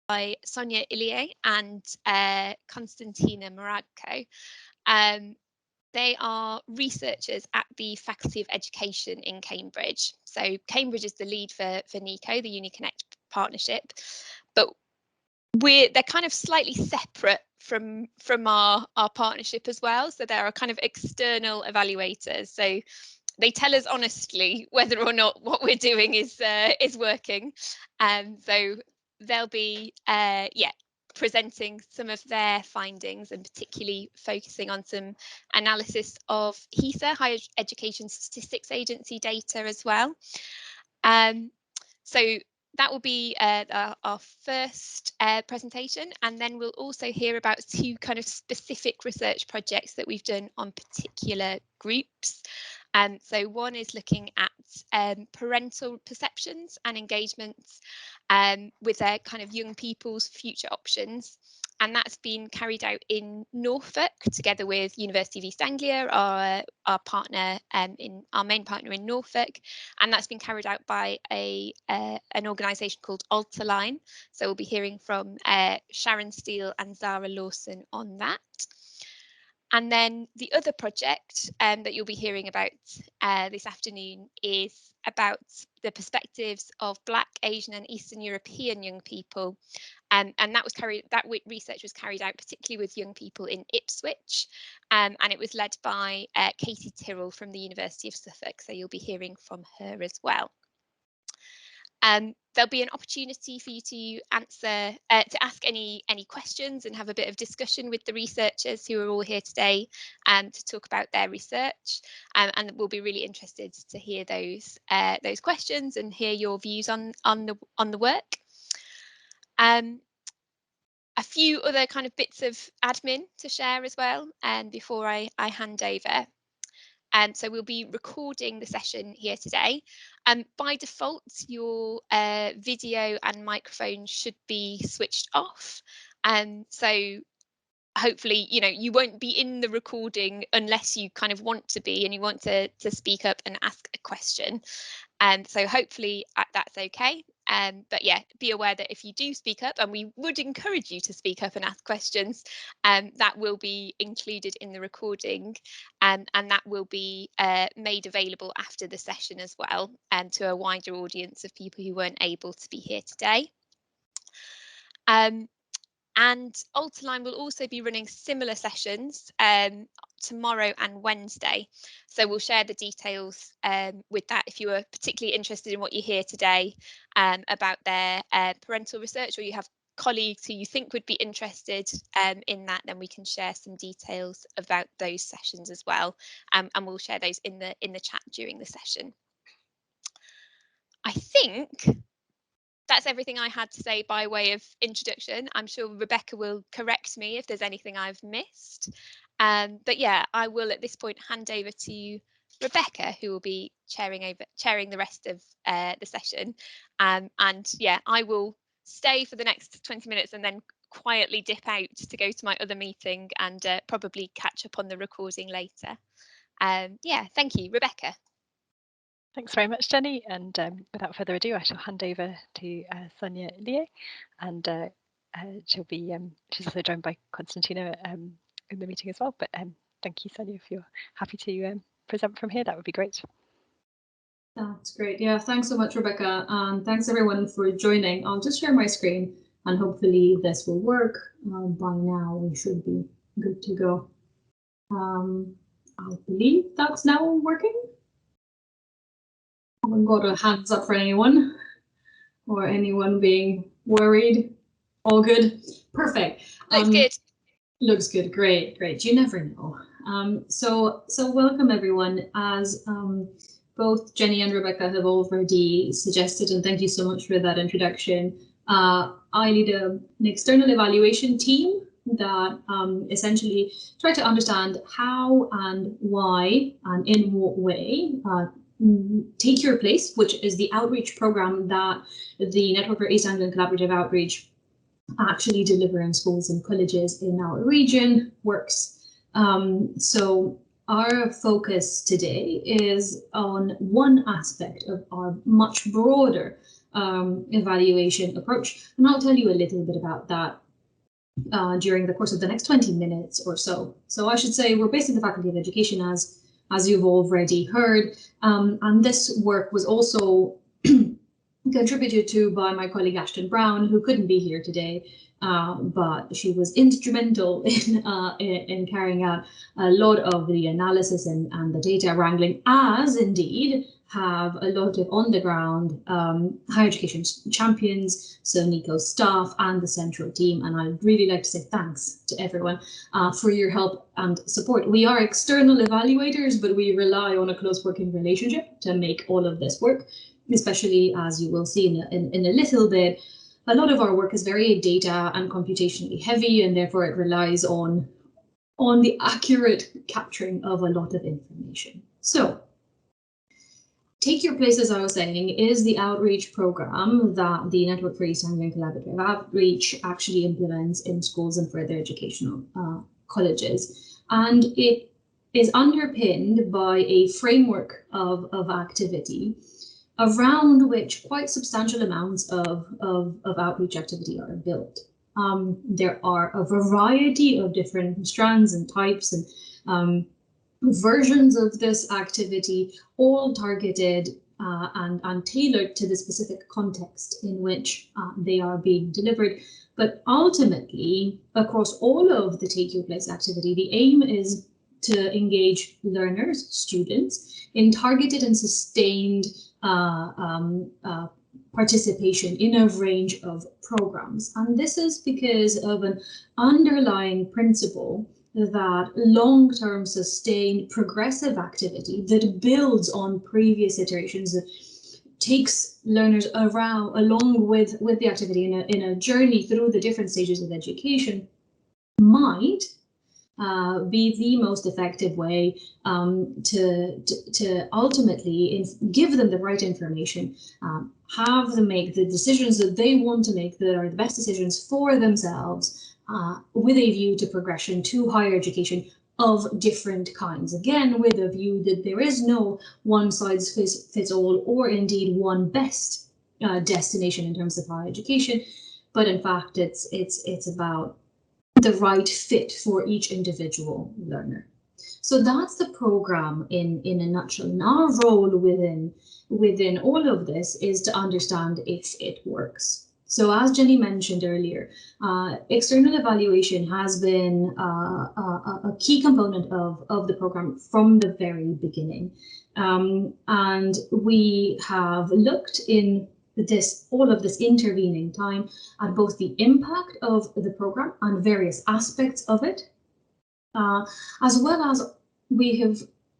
by Sonia Illier and Konstantina Moradko. They are researchers at the Faculty of Education in Cambridge. So Cambridge is the lead for neaco, the UniConnect partnership, but they're kind of slightly separate from our partnership as well. So there are kind of external evaluators. So they tell us honestly whether or not what we're doing is working. So they'll be presenting some of their findings and particularly focusing on some analysis of HESA, Higher Education Statistics Agency data as well. So that will be our first presentation, and then we'll also hear about two kind of specific research projects that we've done on particular groups. So one is looking at parental perceptions and engagements with their kind of young people's future options. And that's been carried out in Norfolk together with University of East Anglia, our partner our main partner in Norfolk, and that's been carried out by an organisation called Alterline. So we'll be hearing from Sharon Steele and Zara Lawson on that. And then the other project that you'll be hearing about this afternoon is about the perspectives of Black, Asian and Eastern European young people. And that research was carried out particularly with young people in Ipswich, and it was led by Katie Tyrrell from the University of Suffolk. So you'll be hearing from her as well. There'll be an opportunity for you to ask any questions and have a bit of discussion with the researchers who are all here today to talk about their research, and we'll be really interested to hear those questions and hear your views on the work. A few other kind of bits of admin to share as well, before I hand over. So we'll be recording the session here today. By default, your video and microphone should be switched off. So hopefully, you won't be in the recording unless you kind of want to be and you want to speak up and ask a question. So hopefully that's okay. But yeah, be aware that if you do speak up, and we would encourage you to speak up and ask questions, that will be included in the recording, and that will be made available after the session as well, to a wider audience of people who weren't able to be here today. And Alterline will also be running similar sessions tomorrow and Wednesday. So we'll share the details with that if you are particularly interested in what you hear today about their parental research, or you have colleagues who you think would be interested in that, then we can share some details about those sessions as well. And we'll share those in the chat during the session. I think that's everything I had to say by way of introduction. I'm sure Rebecca will correct me if there's anything I've missed. But yeah, I will at this point hand over to Rebecca, who will be chairing the rest of the session. And yeah, I will stay for the next 20 minutes and then quietly dip out to go to my other meeting and probably catch up on the recording later. Yeah, thank you, Rebecca. Thanks very much, Jenny. And without further ado, I shall hand over to Sonia Illier, and she's also joined by Konstantina in the meeting as well. But thank you, Sonia, if you're happy to present from here, that would be great. That's great. Yeah, thanks so much, Rebecca, and thanks everyone for joining. I'll just share my screen, and hopefully this will work. By now, we should be good to go. I believe that's now working. I haven't got a hands up for anyone or anyone being worried. All good? Perfect. Looks good. Looks good. Great, great. You never know. So welcome everyone. As both Jenny and Rebecca have already suggested, and thank you so much for that introduction. I lead an external evaluation team that essentially try to understand how and why and in what way Take Your Place, which is the outreach program that the Network for East Anglia Collaborative Outreach actually deliver in schools and colleges in our region, works. So our focus today is on one aspect of our much broader evaluation approach. And I'll tell you a little bit about that during the course of the next 20 minutes or so. So I should say we're based in the Faculty of Education, as you've already heard, and this work was also contributed to by my colleague Ashton Brown, who couldn't be here today, but she was instrumental in carrying out a lot of the analysis and the data wrangling, as indeed have a lot of on-the-ground higher education champions, so neaco staff and the central team. And I'd really like to say thanks to everyone for your help and support. We are external evaluators, but we rely on a close working relationship to make all of this work, especially as you will see in a little bit. A lot of our work is very data and computationally heavy, and therefore it relies on the accurate capturing of a lot of information. So, Take Your Place, as I was saying, is the outreach program that the Network for East Anglia Collaborative Outreach actually implements in schools and further educational colleges. And it is underpinned by a framework of activity around which quite substantial amounts of outreach activity are built. There are a variety of different strands and types and versions of this activity, all targeted and tailored to the specific context in which they are being delivered. But ultimately, across all of the Take Your Place activity, the aim is to engage learners, students, in targeted and sustained participation in a range of programs. And this is because of an underlying principle that long-term sustained progressive activity that builds on previous iterations, that takes learners along with the activity in a journey through the different stages of education, might be the most effective way to ultimately give them the right information, have them make the decisions that they want to make that are the best decisions for themselves, with a view to progression to higher education of different kinds. Again, with a view that there is no one size fits all, or indeed one best destination in terms of higher education, but in fact it's about the right fit for each individual learner. So that's the program in a nutshell. And our role within all of this is to understand if it works. So as Jenny mentioned earlier, external evaluation has been a key component of the program from the very beginning. And we have looked in all of this intervening time at both the impact of the program and various aspects of it, as well as we have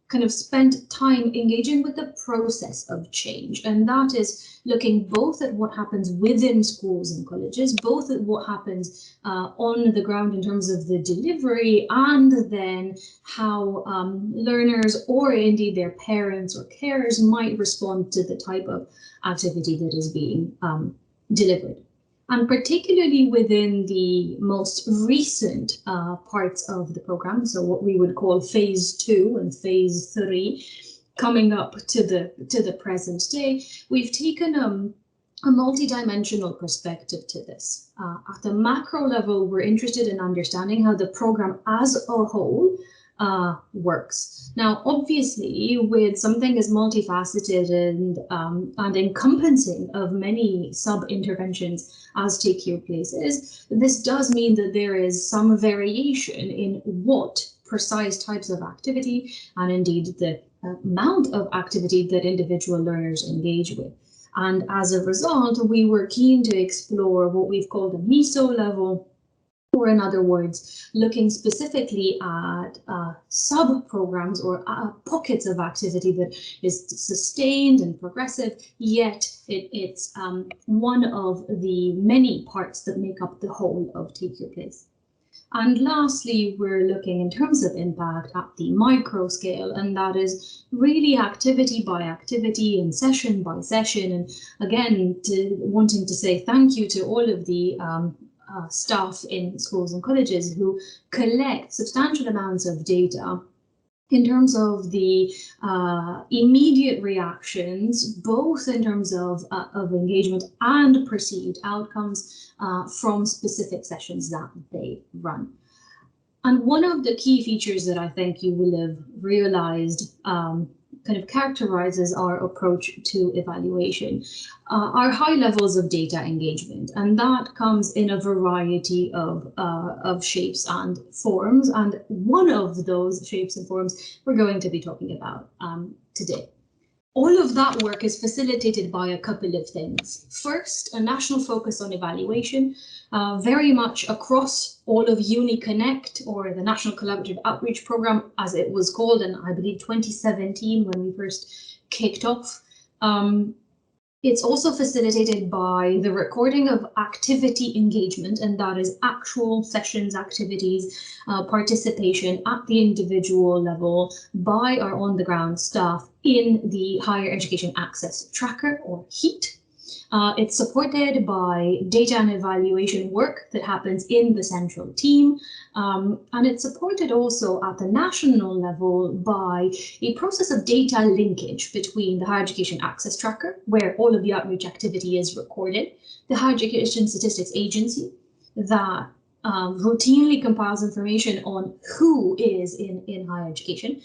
kind of spent time engaging with the process of change. And that is looking both at what happens within schools and colleges, both at what happens on the ground in terms of the delivery, and then how learners or indeed their parents or carers might respond to the type of activity that is being delivered. And particularly within the most recent parts of the program, so what we would call phase 2 and phase 3, coming up to the present day, we've taken a multi-dimensional perspective to this. At the macro level, we're interested in understanding how the program as a whole works. Now, obviously, with something as multifaceted and encompassing of many sub-interventions as Take Your Place is, this does mean that there is some variation in what precise types of activity and indeed the amount of activity that individual learners engage with. And as a result, we were keen to explore what we've called a meso level, or in other words, looking specifically at sub-programs or pockets of activity that is sustained and progressive, yet it's one of the many parts that make up the whole of Take Your Place. And lastly, we're looking in terms of impact at the micro scale, and that is really activity by activity and session by session. And again, wanting to say thank you to all of the staff in schools and colleges who collect substantial amounts of data in terms of the immediate reactions, both in terms of engagement and perceived outcomes from specific sessions that they run. And one of the key features that I think you will have realized kind of characterizes our approach to evaluation are high levels of data engagement, and that comes in a variety of shapes and forms. And one of those shapes and forms we're going to be talking about today. All of that work is facilitated by a couple of things. First, a national focus on evaluation, very much across all of UniConnect, or the National Collaborative Outreach Programme, as it was called in, I believe, 2017 when we first kicked off. It's also facilitated by the recording of activity engagement, and that is actual sessions, activities, participation at the individual level by our on-the-ground staff in the Higher Education Access Tracker, or HEAT. It's supported by data and evaluation work that happens in the central team, and it's supported also at the national level by a process of data linkage between the Higher Education Access Tracker, where all of the outreach activity is recorded, the Higher Education Statistics Agency, that routinely compiles information on who is in higher education.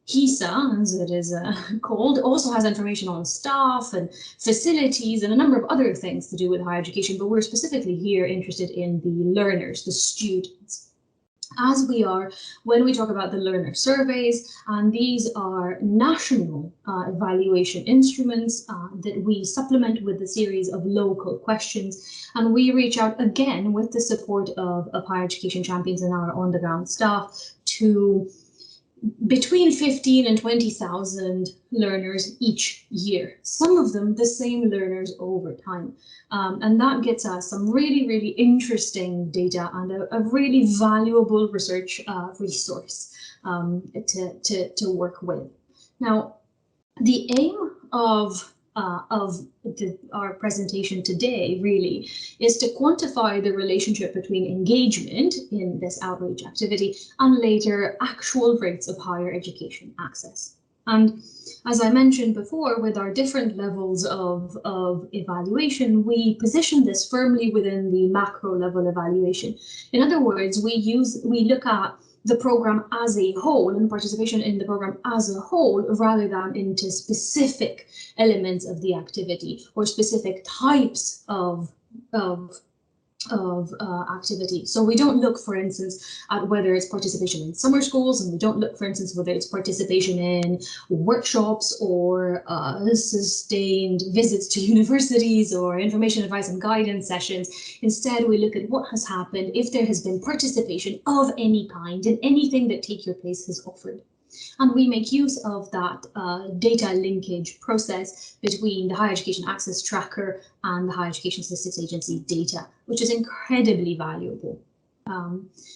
HESA, as it is called, also has information on staff and facilities and a number of other things to do with higher education, but we're specifically here interested in the learners, the students, as we are when we talk about the learner surveys, and these are national evaluation instruments that we supplement with a series of local questions, and we reach out again with the support of higher education champions and our on-the-ground staff to between 15 and 20,000 learners each year, some of them the same learners over time. And that gets us some really, really interesting data and a really valuable research resource to work with. Now, the aim of our presentation today really is to quantify the relationship between engagement in this outreach activity and later actual rates of higher education access. And as I mentioned before, with our different levels of evaluation, we position this firmly within the macro level evaluation. In other words, we look at the program as a whole and participation in the program as a whole, rather than into specific elements of the activity or specific types of activity. So we don't look, for instance, at whether it's participation in summer schools, and we don't look, for instance, whether it's participation in workshops or sustained visits to universities or information, advice and guidance sessions. Instead, we look at what has happened if there has been participation of any kind in anything that Take Your Place has offered. And we make use of that data linkage process between the Higher Education Access Tracker and the Higher Education Statistics Agency data, which is incredibly valuable.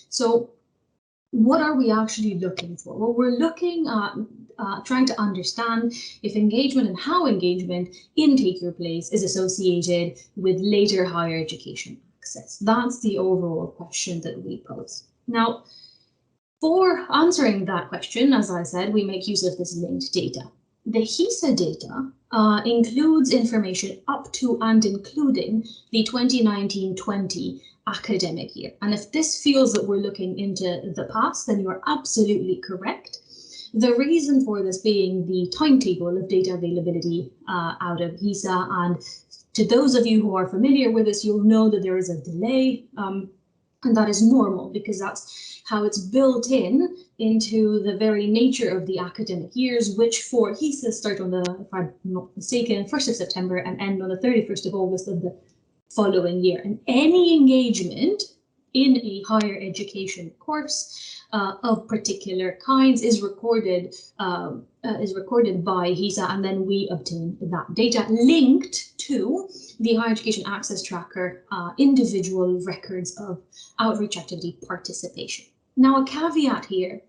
So what are we actually looking for? Well, we're looking at trying to understand if engagement and how engagement in Take Your Place is associated with later higher education access. That's the overall question that we pose. Now, for answering that question, as I said, we make use of this linked data. The HESA data includes information up to and including the 2019-20 academic year. And if this feels that we're looking into the past, then you're absolutely correct. The reason for this being the timetable of data availability out of HESA. And to those of you who are familiar with this, you'll know that there is a delay. And that is normal because that's how it's built into the very nature of the academic years, which for HESA start on the, if I'm not mistaken, 1st of September and end on the 31st of August of the following year. And any engagement in a higher education course of particular kinds is recorded by HESA, and then we obtain that data linked to the Higher Education Access Tracker individual records of outreach activity participation. Now, a caveat here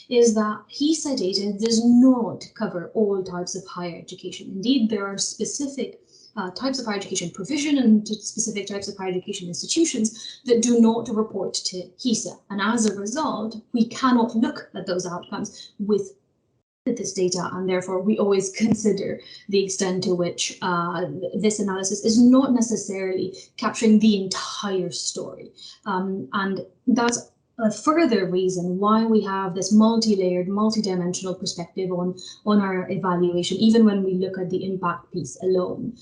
is that HESA data does not cover all types of higher education. Indeed, there are specific types of higher education provision and specific types of higher education institutions that do not report to HESA. And as a result, we cannot look at those outcomes with this data, and therefore we always consider the extent to which this analysis is not necessarily capturing the entire story. And that's a further reason why we have this multi-layered, multi-dimensional perspective on our evaluation, even when we look at the impact piece alone,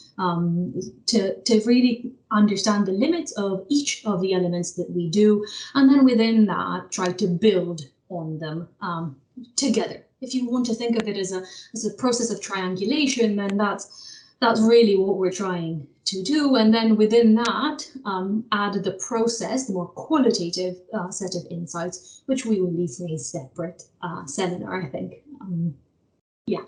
to really understand the limits of each of the elements that we do, and then within that try to build on them together. If you want to think of it as a process of triangulation, then that's really what we're trying to do. And then within that, add the process, the more qualitative set of insights, which we will leave for a separate seminar, I think. Yeah.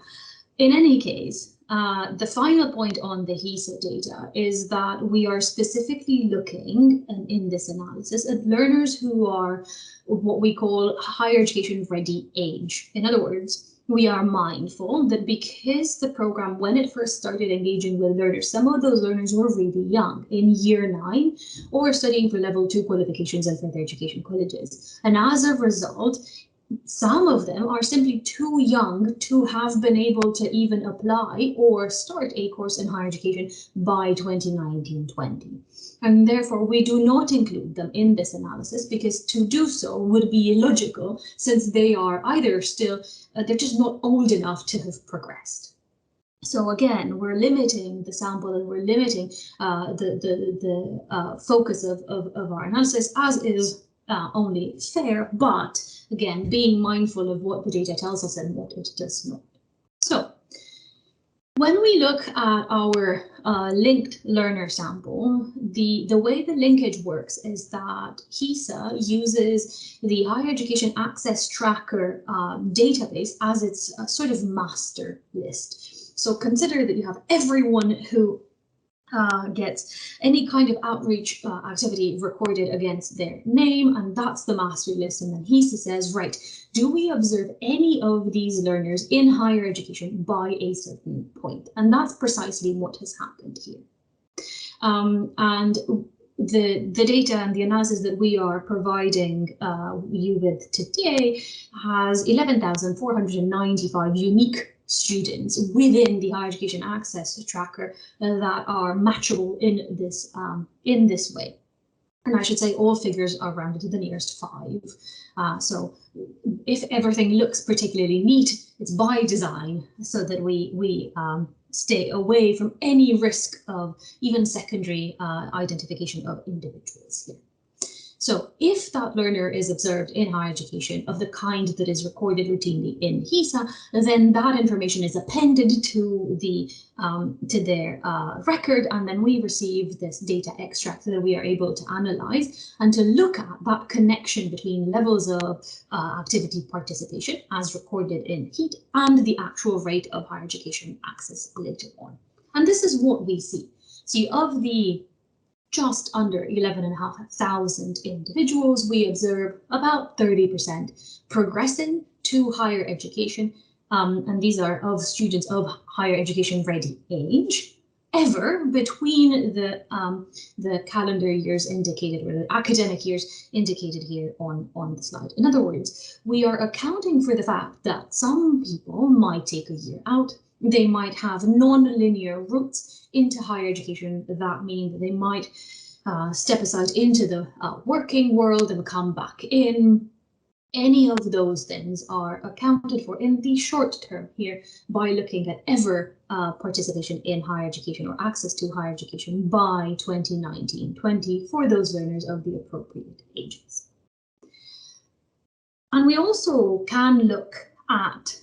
In any case, the final point on the HESA data is that we are specifically looking in this analysis at learners who are what we call higher education ready age. In other words, we are mindful that because the program, when it first started engaging with learners, some of those learners were really young, in year 9, or studying for level 2 qualifications in further education colleges. And as a result, some of them are simply too young to have been able to even apply or start a course in higher education by 2019-20. And therefore, we do not include them in this analysis because to do so would be illogical, since they are either still, they're just not old enough to have progressed. So again, we're limiting the sample and we're limiting the focus of our analysis, as is only fair, but again, being mindful of what the data tells us and what it does not. So when we look at our linked learner sample, the way the linkage works is that HESA uses the Higher Education Access Tracker database as its sort of master list. So consider that you have everyone who gets any kind of outreach activity recorded against their name, and that's the master list. And then HESA says, right, do we observe any of these learners in higher education by a certain point? And that's precisely what has happened here. And the data and the analysis that we are providing you with today has 11,495 unique students within the Higher Education Access Tracker that are matchable in this way. And I should say all figures are rounded to the nearest 5. So if everything looks particularly neat, it's by design so that we stay away from any risk of even secondary identification of individuals here. So if that learner is observed in higher education of the kind that is recorded routinely in HESA, then that information is appended to their record, and then we receive this data extract that we are able to analyze and to look at that connection between levels of activity participation as recorded in HEAT and the actual rate of higher education access later on. And this is what we see. See, of the just under 11,500 individuals, we observe about 30% progressing to higher education, and these are of students of higher education ready age, ever between the calendar years indicated, or the academic years indicated here on the slide. In other words, we are accounting for the fact that some people might take a year out. They might have non-linear routes into higher education. That means that they might step aside into the working world and come back in. Any of those things are accounted for in the short term here by looking at ever participation in higher education or access to higher education by 2019-20 for those learners of the appropriate ages. And we also can look at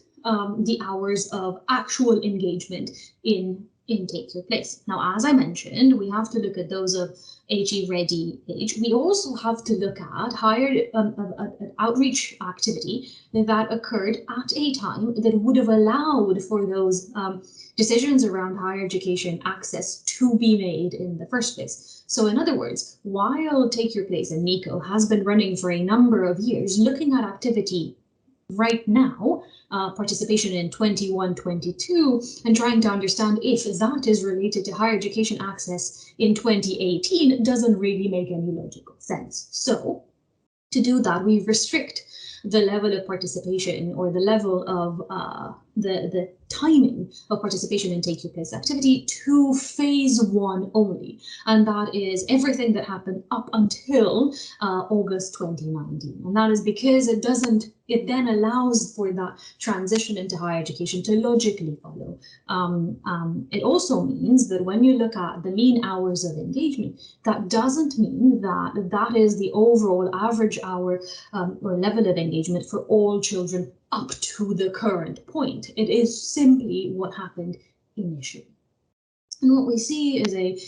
the hours of actual engagement in Take Your Place. Now, as I mentioned, we have to look at those of HE ready age. We also have to look at higher outreach activity that occurred at a time that would have allowed for those decisions around higher education access to be made in the first place. So in other words, while Take Your Place and neaco has been running for a number of years, looking at activity right now, participation in 21-22, and trying to understand if that is related to higher education access in 2018 doesn't really make any logical sense. So to do that, we restrict the level of participation or the level of the timing of participation in Take Your Place activity to phase 1 only, and that is everything that happened up until August 2019. And that is because it then allows for that transition into higher education to logically follow. It also means that when you look at the mean hours of engagement, that doesn't mean that that is the overall average hour or level of engagement for all children up to the current point. It is simply what happened initially. And what we see is a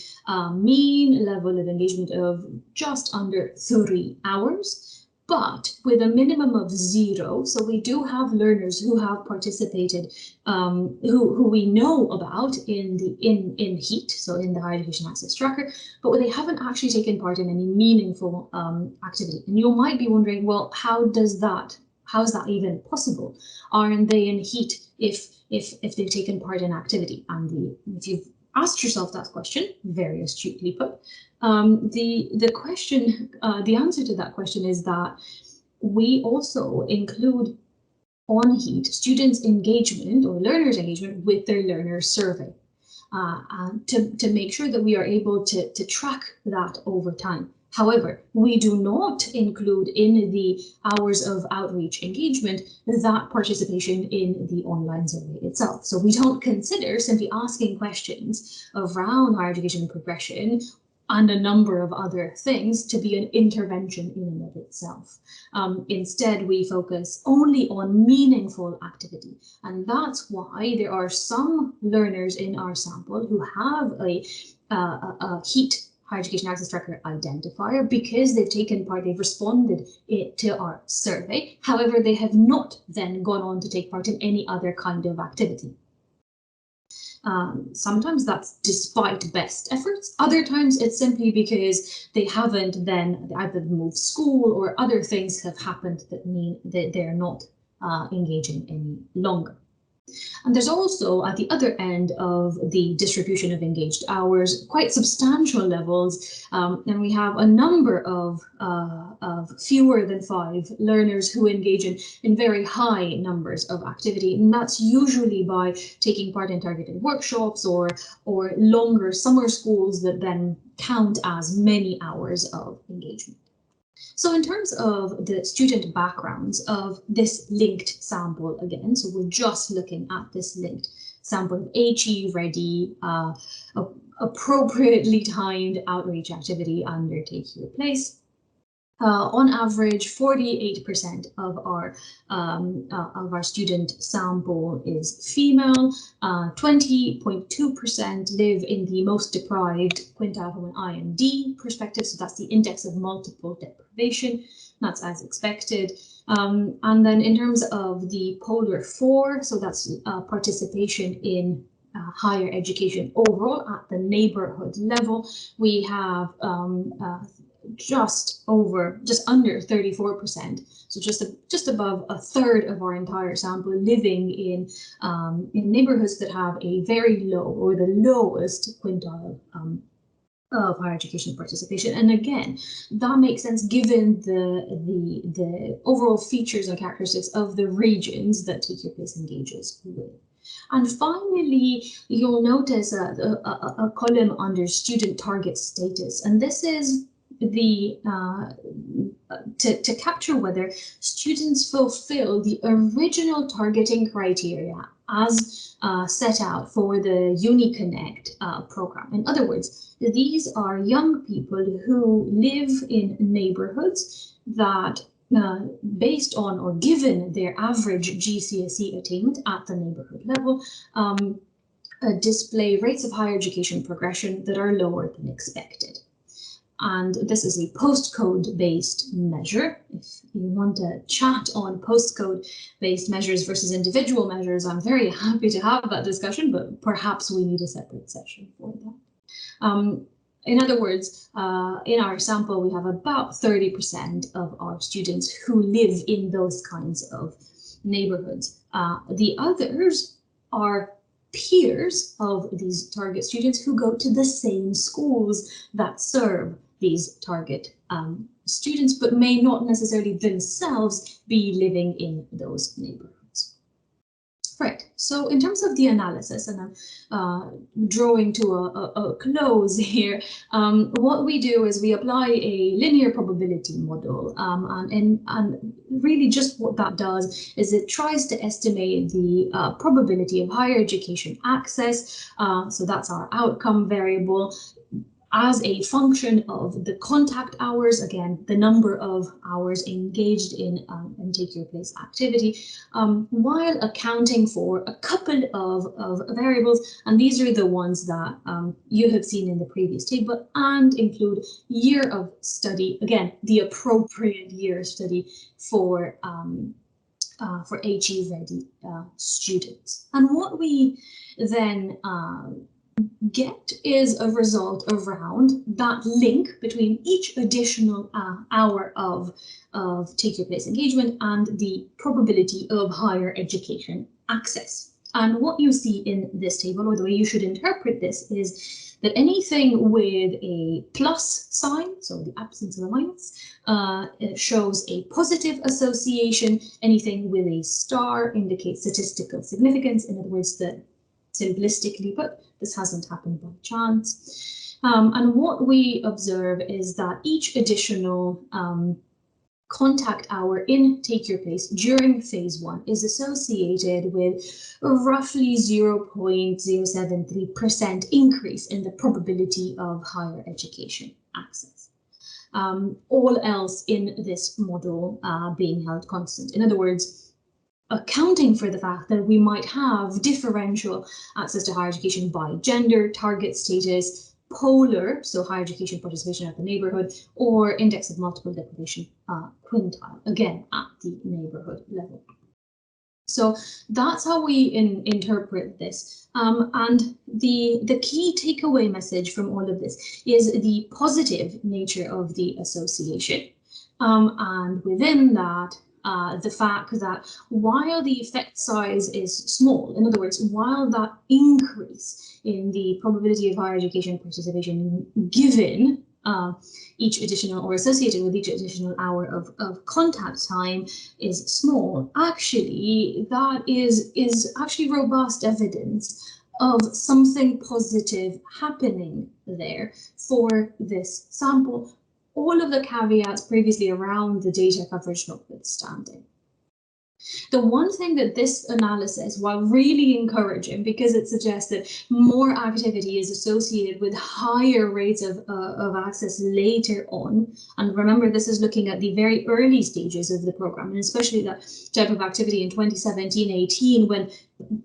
mean level of engagement of just under 3 hours, but with a minimum of 0. So we do have learners who have participated, who we know about in HEAT, so in the Higher Education Access Tracker, but they haven't actually taken part in any meaningful activity. And you might be wondering, well, how is that even possible? Aren't they in HEAT if they've taken part in activity? And if you've asked yourself that question, very astutely put, the answer to that question is that we also include on HEAT students' engagement or learners' engagement with their learner survey to make sure that we are able to track that over time. However, we do not include in the hours of outreach engagement that participation in the online survey itself. So we don't consider simply asking questions around higher education progression and a number of other things to be an intervention in and of itself. Instead, we focus only on meaningful activity. And that's why there are some learners in our sample who have a HEAT, Higher Education Access Tracker identifier, because they've taken part, they've responded to our survey. However, they have not then gone on to take part in any other kind of activity. Sometimes that's despite best efforts. Other times it's simply because they haven't then either moved school or other things have happened that mean that they're not engaging any longer. And there's also, at the other end of the distribution of engaged hours, quite substantial levels, and we have a number of fewer than 5 learners who engage in very high numbers of activity, and that's usually by taking part in targeted workshops or longer summer schools that then count as many hours of engagement. So in terms of the student backgrounds of this linked sample again, so we're just looking at this linked sample, HE ready, appropriately timed outreach activity under Take Your Place. On average, 48% of our student sample is female. 20.2% live in the most deprived quintile from an IMD perspective. So that's the index of multiple deprivation. That's as expected. And then in terms of the polar 4, so that's participation in higher education overall at the neighborhood level, we have just under 34%, so just above a third of our entire sample living in neighborhoods that have a very low or the lowest quintile of higher education participation. And again, that makes sense given the overall features and characteristics of the regions that Take Your Place engages with. And finally, you'll notice a column under student target status, and this is to capture whether students fulfill the original targeting criteria as set out for the UniConnect program. In other words, these are young people who live in neighborhoods that based on or given their average GCSE attainment at the neighborhood level, display rates of higher education progression that are lower than expected. And this is a postcode-based measure. If you want to chat on postcode-based measures versus individual measures, I'm very happy to have that discussion, but perhaps we need a separate session for that. In other words, in our sample, we have about 30% of our students who live in those kinds of neighborhoods. The others are peers of these target students who go to the same schools that serve these target students, but may not necessarily themselves be living in those neighborhoods. Right, so in terms of the analysis, and I'm drawing to a close here, what we do is we apply a linear probability model, and really just what that does is it tries to estimate the probability of higher education access, so that's our outcome variable, as a function of the contact hours, again, the number of hours engaged in Take Your Place activity, while accounting for a couple of variables, and these are the ones that you have seen in the previous table, and include year of study, again, the appropriate year of study for HE ready students. And what we then get is a result around that link between each additional hour of Take Your Place engagement and the probability of higher education access. And what you see in this table, or the way you should interpret this, is that anything with a plus sign, so the absence of a minus, it shows a positive association. Anything with a star indicates statistical significance. In other words, that simplistically put, this hasn't happened by chance. And what we observe is that each additional contact hour in Take Your Place during phase 1 is associated with a roughly 0.073% increase in the probability of higher education access. All else in this model being held constant. In other words, accounting for the fact that we might have differential access to higher education by gender, target status, polar, so higher education participation at the neighbourhood, or index of multiple deprivation quintile, again at the neighbourhood level. So that's how we interpret this. And the key takeaway message from all of this is the positive nature of the association. And within that, the fact that while the effect size is small, in other words, while that increase in the probability of higher education participation given each additional or associated with each additional hour of contact time is small, actually that is actually robust evidence of something positive happening there for this sample, all of the caveats previously around the data coverage notwithstanding. The one thing that this analysis, while really encouraging because it suggests that more activity is associated with higher rates of access later on, and remember this is looking at the very early stages of the program, and especially that type of activity in 2017-18 when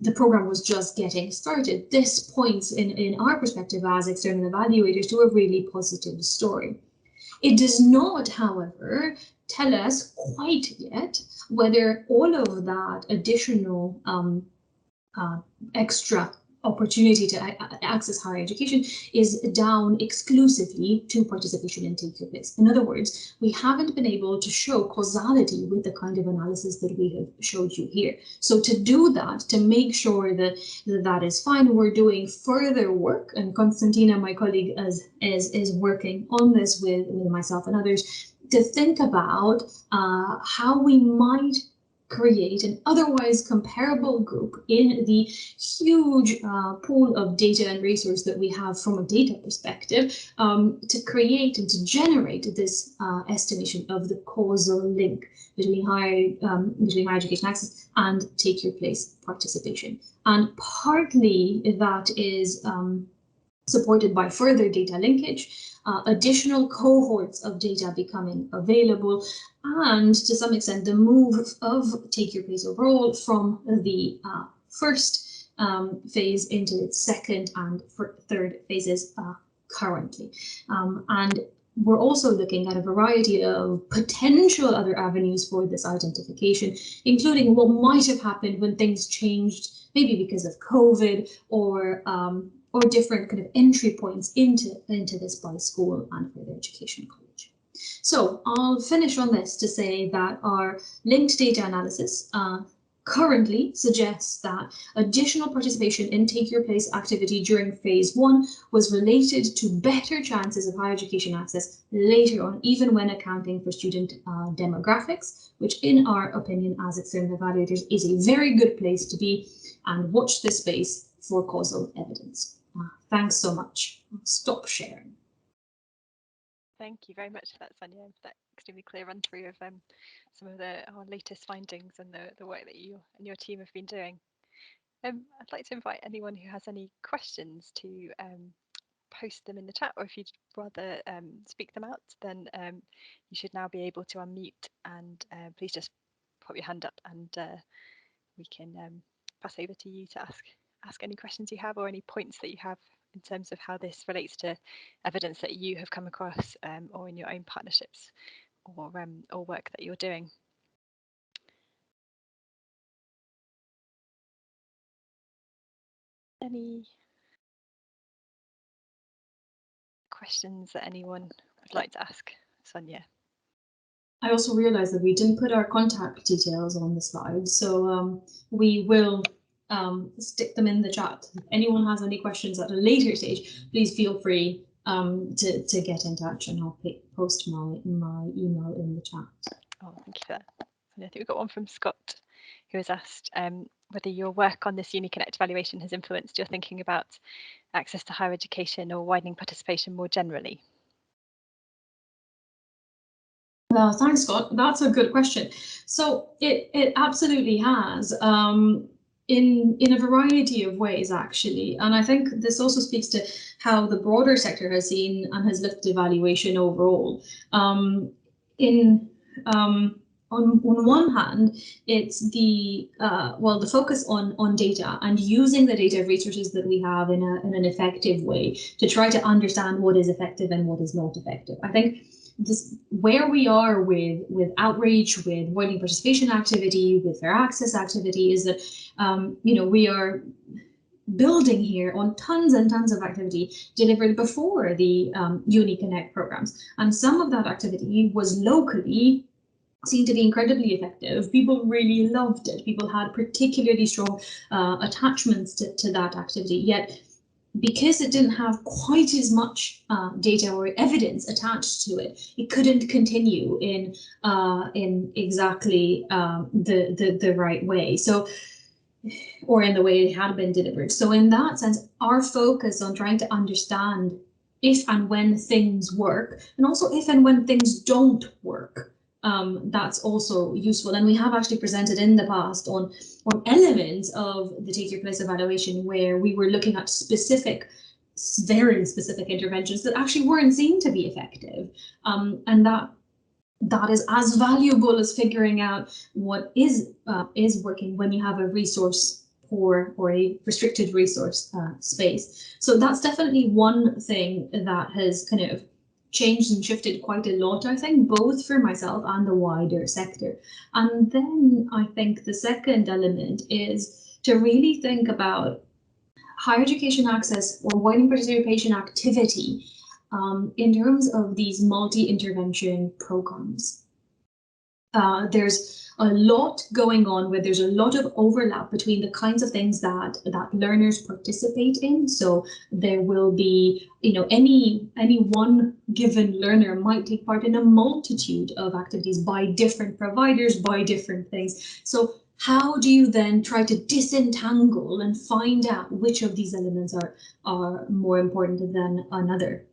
the program was just getting started, this points in our perspective as external evaluators to a really positive story. It does not, however, tell us quite yet whether all of that additional extra opportunity to access higher education is down exclusively to participation in Take Your Place. In other words, we haven't been able to show causality with the kind of analysis that we have showed you here. So to do that, to make sure that that is fine, we're doing further work, and Konstantina, my colleague, is working on this with myself and others to think about how we might create an otherwise comparable group in the huge pool of data and resource that we have from a data perspective to create and to generate this estimation of the causal link between higher education access and Take Your Place participation. And partly that is supported by further data linkage, additional cohorts of data becoming available, and to some extent the move of Take Your Place overall from the first phase into its second and third phases currently. And we're also looking at a variety of potential other avenues for this identification, including what might have happened when things changed, maybe because of COVID or different kind of entry points into this by school and further education college. So I'll finish on this to say that our linked data analysis currently suggests that additional participation in Take Your Place activity during phase 1 was related to better chances of higher education access later on, even when accounting for student demographics, which in our opinion as external evaluators is a very good place to be, and watch this space for causal evidence. Thanks so much. Stop sharing. Thank you very much for that, Sonia, for that extremely clear run through of some of our latest findings and the work that you and your team have been doing. I'd like to invite anyone who has any questions to post them in the chat, or if you'd rather speak them out, then you should now be able to unmute, and please just put your hand up and we can pass over to you to ask any questions you have or any points that you have in terms of how this relates to evidence that you have come across or in your own partnerships or work that you're doing. Any questions that anyone would like to ask Sonia? I also realized that we didn't put our contact details on the slide, so we will stick them in the chat. If anyone has any questions at a later stage, please feel free to get in touch, and I'll post my email in the chat. Oh, thank you for that. And I think we've got one from Scott, who has asked whether your work on this UniConnect evaluation has influenced your thinking about access to higher education or widening participation more generally. Well, thanks, Scott. That's a good question. So it absolutely has, in a variety of ways, actually. And I think this also speaks to how the broader sector has seen and has looked at evaluation overall. On one hand, it's the focus on data and using the data resources that we have in an effective way to try to understand what is effective and what is not effective. I think this, where we are with outreach, with widening participation activity, with fair access activity, is that we are building here on tons and tons of activity delivered before the UniConnect programs, and some of that activity was locally seemed to be incredibly effective. People really loved it. People had particularly strong attachments to that activity, yet because it didn't have quite as much data or evidence attached to it, it couldn't continue in exactly the right way. So, or in the way it had been delivered. So in that sense, our focus on trying to understand if and when things work, and also if and when things don't work, that's also useful. And we have actually presented in the past on elements of the Take Your Place evaluation where we were looking at specific, very specific interventions that actually weren't seen to be effective. And that is as valuable as figuring out what is working when you have a resource poor or a restricted resource space. So that's definitely one thing that has kind of changed and shifted quite a lot, I think, both for myself and the wider sector. And then I think the second element is to really think about higher education access or widening participation activity in terms of these multi-intervention programs. There's a lot going on where there's a lot of overlap between the kinds of things that learners participate in. So there will be, any one given learner might take part in a multitude of activities by different providers, by different things. So how do you then try to disentangle and find out which of these elements are more important than another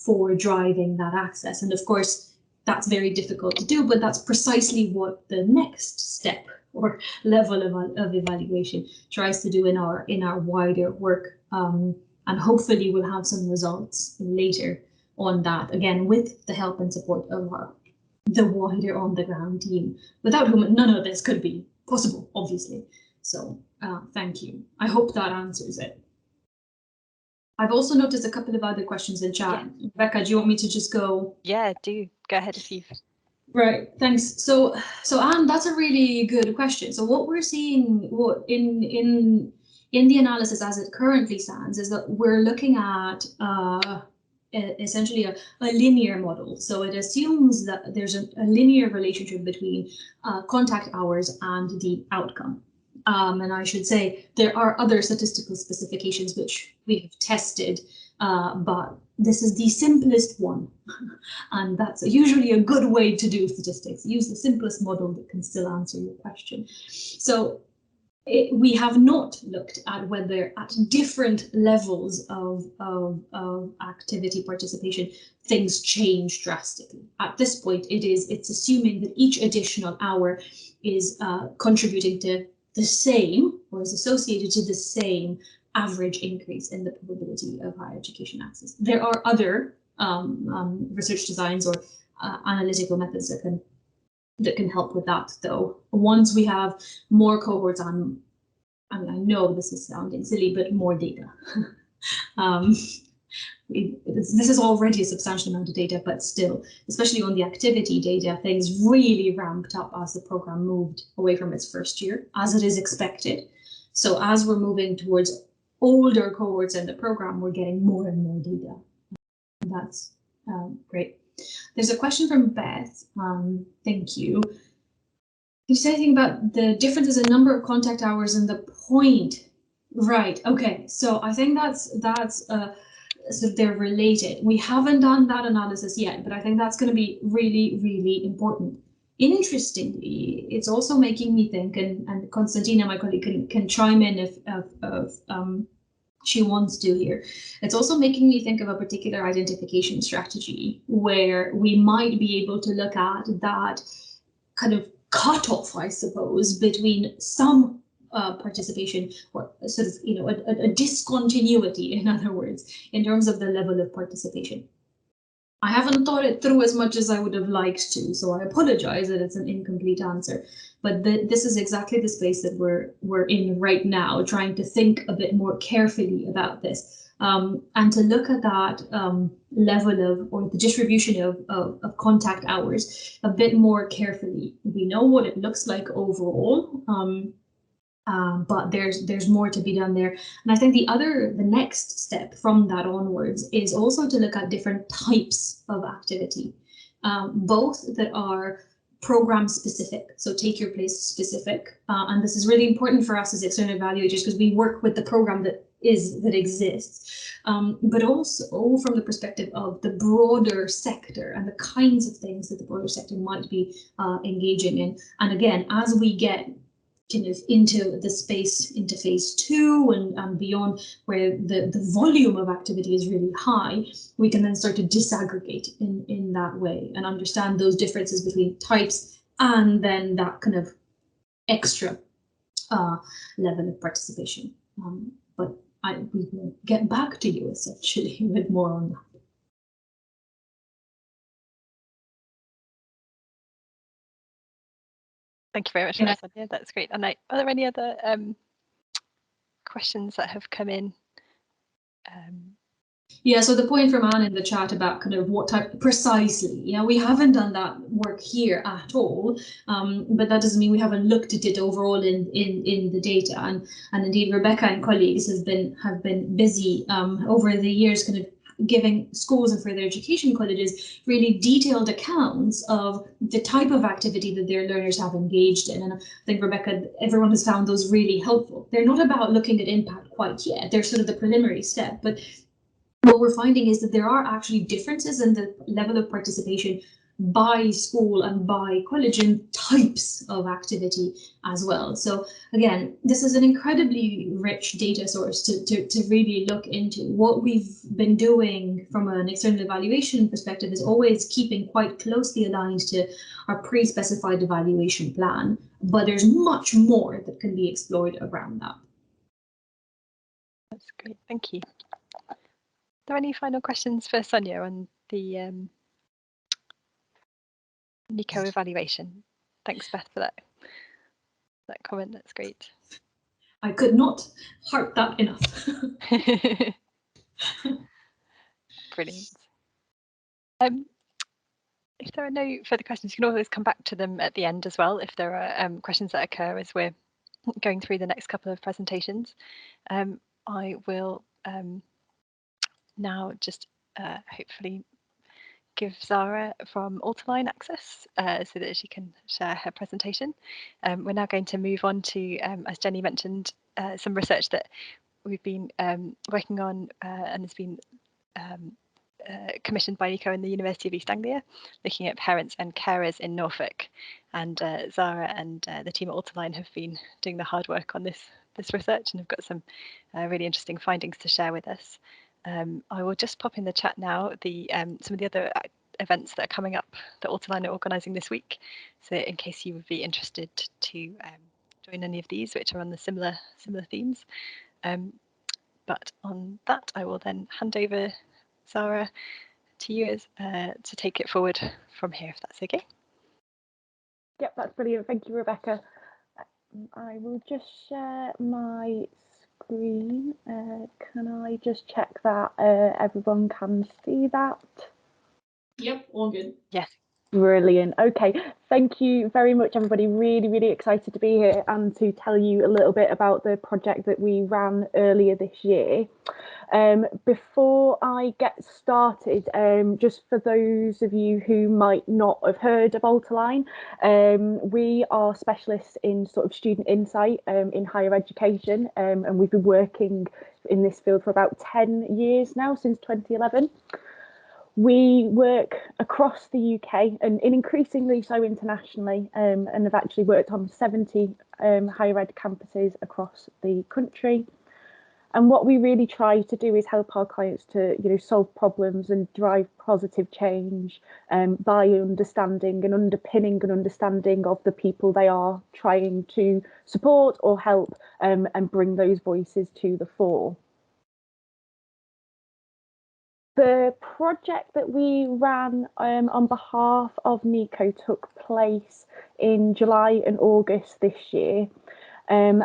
for driving that access? And of course, that's very difficult to do, but that's precisely what the next step or level of evaluation tries to do in our wider work. And hopefully we'll have some results later on that, again, with the help and support of the wider on the ground team, without whom none of this could be possible, obviously. So thank you. I hope that answers it. I've also noticed a couple of other questions in chat. Yeah. Rebecca, do you want me to just go? Yeah, do go ahead if you've. Right, thanks. So Anne, that's a really good question. So what we're seeing in the analysis as it currently stands is that we're looking at essentially a linear model. So it assumes that there's a linear relationship between contact hours and the outcome. And I should say there are other statistical specifications which we have tested, but this is the simplest one. And that's usually a good way to do statistics. Use the simplest model that can still answer your question. So we have not looked at whether at different levels of activity participation things change drastically. At this point, it's assuming that each additional hour is contributing to the same, or is associated to the same average increase in the probability of higher education access. There are other research designs or analytical methods that can help with that, though. Once we have more cohorts on, I mean, I know this is sounding silly, but more data. This is already a substantial amount of data, but still, especially on the activity data, things really ramped up as the program moved away from its first year, as it is expected. So as we're moving towards older cohorts in the program, we're getting more and more data. That's great. There's a question from Beth. Thank you. Can you say anything about the differences in number of contact hours and the point? Right. Okay. So I think that's so they're related. We haven't done that analysis yet, but I think that's going to be really, really important. Interestingly, it's also making me think, and Konstantina, my colleague, can chime in if she wants to here. It's also making me think of a particular identification strategy where we might be able to look at that kind of cutoff, I suppose, between some participation, or sort of, you know, a discontinuity, in other words, in terms of the level of participation. I haven't thought it through as much as I would have liked to, so I apologize that it's an incomplete answer. But this is exactly the space that we're in right now, trying to think a bit more carefully about this, and to look at that level of, or the distribution of contact hours a bit more carefully. We know what it looks like overall, but there's more to be done there. And I think the next step from that onwards is also to look at different types of activity, both that are program specific, so take your place specific, and this is really important for us as external evaluators because we work with the program that exists, but also from the perspective of the broader sector and the kinds of things that the broader sector might be engaging in. And again, as we get kind of into the space, into phase 2 and beyond, where the volume of activity is really high, we can then start to disaggregate in that way and understand those differences between types and then that kind of extra level of participation. But we will get back to you essentially with more on that. Thank you very much, Sonia. That's great. And are there any other questions that have come in? Yeah, so the point from Anne in the chat about kind of what type precisely, you know, we haven't done that work here at all, but that doesn't mean we haven't looked at it overall in the data. And indeed, Rebecca and colleagues have been busy over the years, kind of giving schools and further education colleges really detailed accounts of the type of activity that their learners have engaged in. And I think, Rebecca, everyone has found those really helpful. They're not about looking at impact quite yet. They're sort of the preliminary step, but what we're finding is that there are actually differences in the level of participation by school and by college and types of activity as well. So again, this is an incredibly rich data source to really look into. What we've been doing from an external evaluation perspective is always keeping quite closely aligned to our pre-specified evaluation plan, but there's much more that can be explored around that. That's great, thank you. Are there any final questions for Sonia on the neaco evaluation? Thanks, Beth, for that comment. That's great. I could not harp that enough. Brilliant. If there are no further questions, you can always come back to them at the end as well if there are questions that occur as we're going through the next couple of presentations. I will now just hopefully give Zara from Altaline access so that she can share her presentation. We're now going to move on to, as Jenny mentioned, some research that we've been working on and has been commissioned by neaco and the University of East Anglia, looking at parents and carers in Norfolk. And Zara and the team at Altaline have been doing the hard work on this research and have got some really interesting findings to share with us. I will just pop in the chat now some of the other events that are coming up that Altaline are organising this week. So in case you would be interested to join any of these, which are on the similar themes. But on that, I will then hand over, Zara, to you to take it forward from here, if that's okay. Yep, that's brilliant. Thank you, Rebecca. I will just share my screen. Can I just check that everyone can see that? Yep, all good. Yes. Brilliant. Okay, thank you very much, everybody. Really excited to be here and to tell you a little bit about the project that we ran earlier this year. Before I get started, just for those of you who might not have heard of Altaline, we are specialists in sort of student insight in higher education, and we've been working in this field for about 10 years now, since 2011. We work across the UK and increasingly so internationally, and have actually worked on 70 higher ed campuses across the country. And what we really try to do is help our clients to, solve problems and drive positive change by understanding and underpinning an understanding of the people they are trying to support or help, and bring those voices to the fore. The project that we ran on behalf of neaco took place in July and August this year, and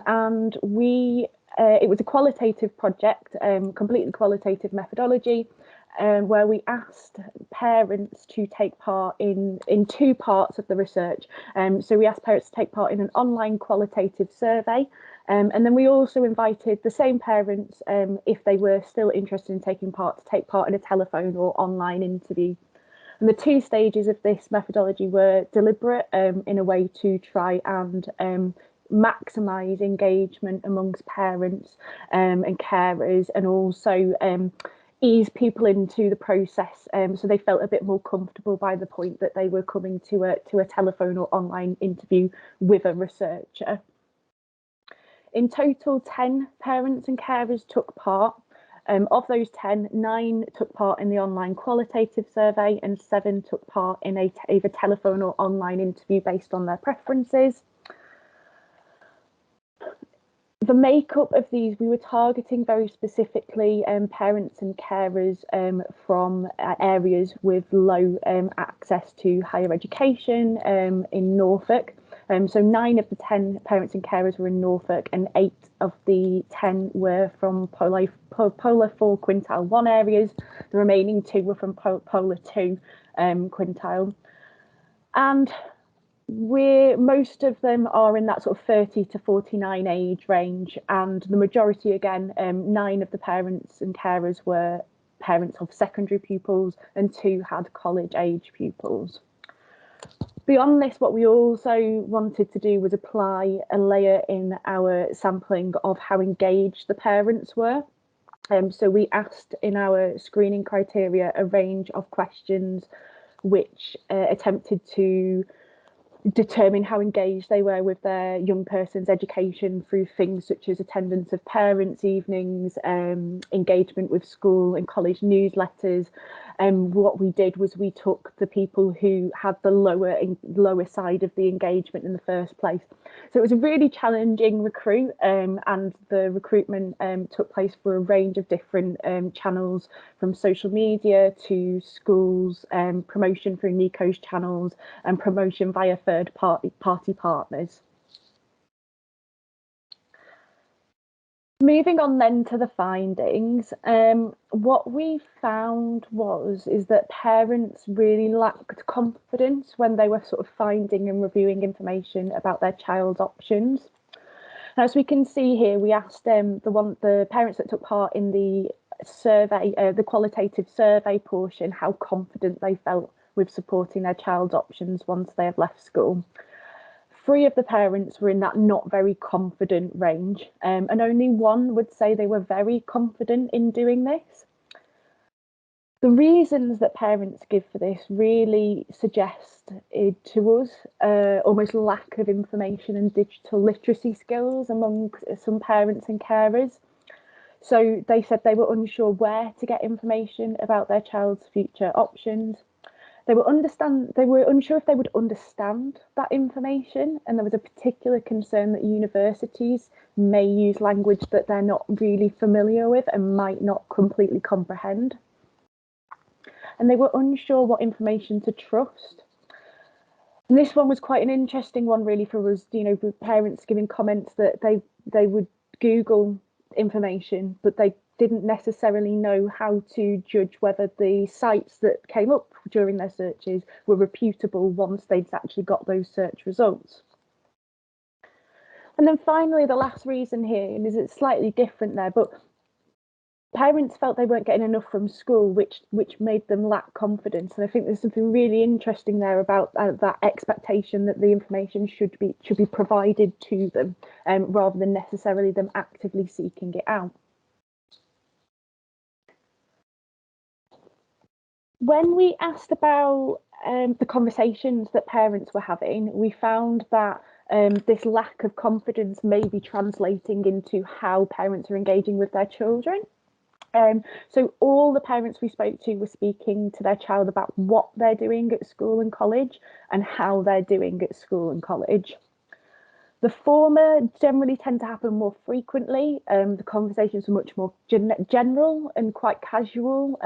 it was a qualitative project, completely qualitative methodology, where we asked parents to take part in two parts of the research. So we asked parents to take part in an online qualitative survey, and then we also invited the same parents, if they were still interested in taking part, to take part in a telephone or online interview. And the two stages of this methodology were deliberate, in a way to try and maximise engagement amongst parents and carers, and also ease people into the process, so they felt a bit more comfortable by the point that they were coming to a telephone or online interview with a researcher. In total, 10 parents and carers took part. Of those 10, 9 took part in the online qualitative survey and 7 took part in either telephone or online interview based on their preferences. The makeup of these, we were targeting very specifically parents and carers from areas with low access to higher education in Norfolk. So 9 of the 10 parents and carers were in Norfolk, and 8 of the 10 were from Polar 4 quintile 1 areas. The remaining 2 were from Polar 2 quintile. And most of them are in that sort of 30 to 49 age range, and the majority, again, 9 of the parents and carers were parents of secondary pupils and 2 had college age pupils. Beyond this, what we also wanted to do was apply a layer in our sampling of how engaged the parents were. So we asked in our screening criteria a range of questions which attempted to determine how engaged they were with their young person's education through things such as attendance of parents' evenings, engagement with school and college newsletters. And what we did was we took the people who had the lower side of the engagement in the first place. So it was a really challenging recruit, and the recruitment took place for a range of different channels, from social media to schools, promotion through neaco's channels, and promotion via third-party partners. Moving on then to the findings, what we found is that parents really lacked confidence when they were sort of finding and reviewing information about their child's options. Now, as we can see here, we asked the parents that took part in the survey, the qualitative survey portion, how confident they felt with supporting their child's options once they have left school. 3 of the parents were in that not very confident range, and only 1 would say they were very confident in doing this. The reasons that parents give for this really suggest to us almost lack of information and digital literacy skills among some parents and carers. So they said they were unsure where to get information about their child's future options. They were unsure if they would understand that information, and there was a particular concern that universities may use language that they're not really familiar with and might not completely comprehend. And they were unsure what information to trust. And this one was quite an interesting one, really, for us, with parents giving comments that they would Google information, but they didn't necessarily know how to judge whether the sites that came up during their searches were reputable once they'd actually got those search results. And then finally, the last reason here, and it's slightly different there, but parents felt they weren't getting enough from school, which made them lack confidence. And I think there's something really interesting there about that expectation that the information should be provided to them, rather than necessarily them actively seeking it out. When we asked about the conversations that parents were having, we found that this lack of confidence may be translating into how parents are engaging with their children. So all the parents we spoke to were speaking to their child about what they're doing at school and college and how they're doing at school and college. The former generally tend to happen more frequently. The conversations are much more general and quite casual,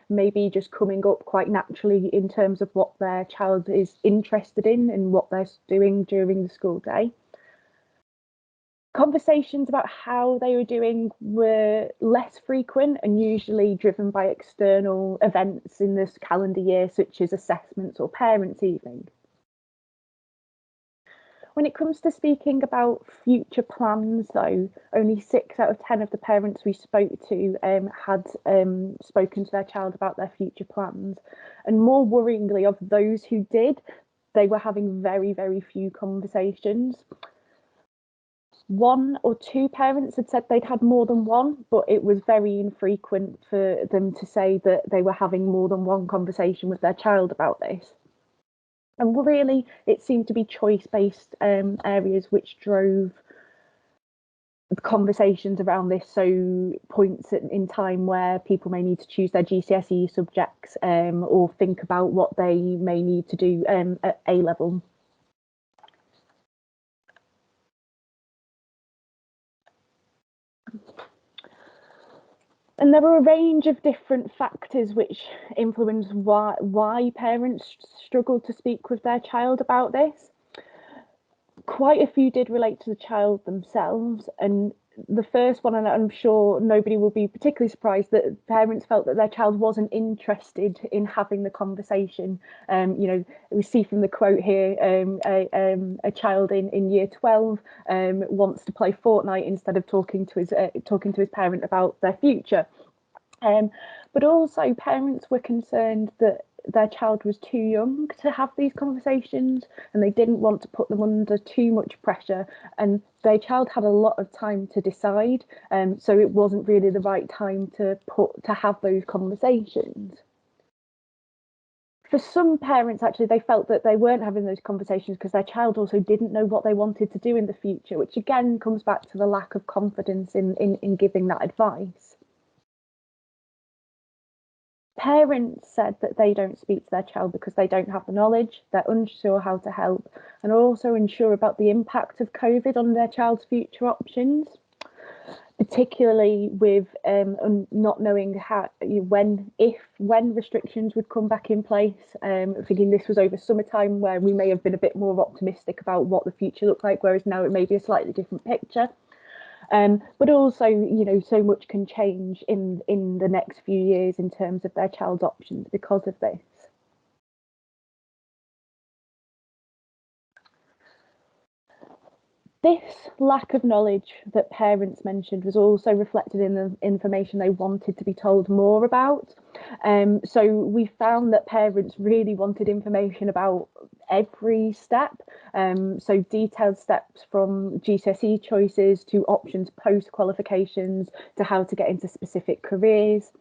maybe just coming up quite naturally in terms of what their child is interested in and what they're doing during the school day. Conversations about how they were doing were less frequent and usually driven by external events in this calendar year, such as assessments or parents' evenings. When it comes to speaking about future plans, though, only 6 out of 10 of the parents we spoke to had spoken to their child about their future plans. And more worryingly, of those who did, they were having very, very few conversations. 1 or 2 parents had said they'd had more than one, but it was very infrequent for them to say that they were having more than one conversation with their child about this. And really, it seemed to be choice-based areas which drove conversations around this. So points in time where people may need to choose their GCSE subjects, or think about what they may need to do at A level. And there were a range of different factors which influence why parents struggled to speak with their child about this. Quite a few did relate to the child themselves, and the first one, and I'm sure nobody will be particularly surprised, that parents felt that their child wasn't interested in having the conversation. We see from the quote here, a child in year 12 wants to play Fortnite instead of talking to his parent about their future. But also parents were concerned that their child was too young to have these conversations, and they didn't want to put them under too much pressure, and their child had a lot of time to decide, so it wasn't really the right time to have those conversations. For some parents, actually, they felt that they weren't having those conversations because their child also didn't know what they wanted to do in the future, which again comes back to the lack of confidence in giving that advice. Parents said that they don't speak to their child because they don't have the knowledge, they're unsure how to help, and are also unsure about the impact of COVID on their child's future options, particularly with not knowing how, when restrictions would come back in place. Thinking this was over summertime, where we may have been a bit more optimistic about what the future looked like, whereas now it may be a slightly different picture. But also, so much can change in the next few years in terms of their child's options because of this. This lack of knowledge that parents mentioned was also reflected in the information they wanted to be told more about. So we found that parents really wanted information about every step. So detailed steps from GCSE choices to options post qualifications to how to get into specific careers.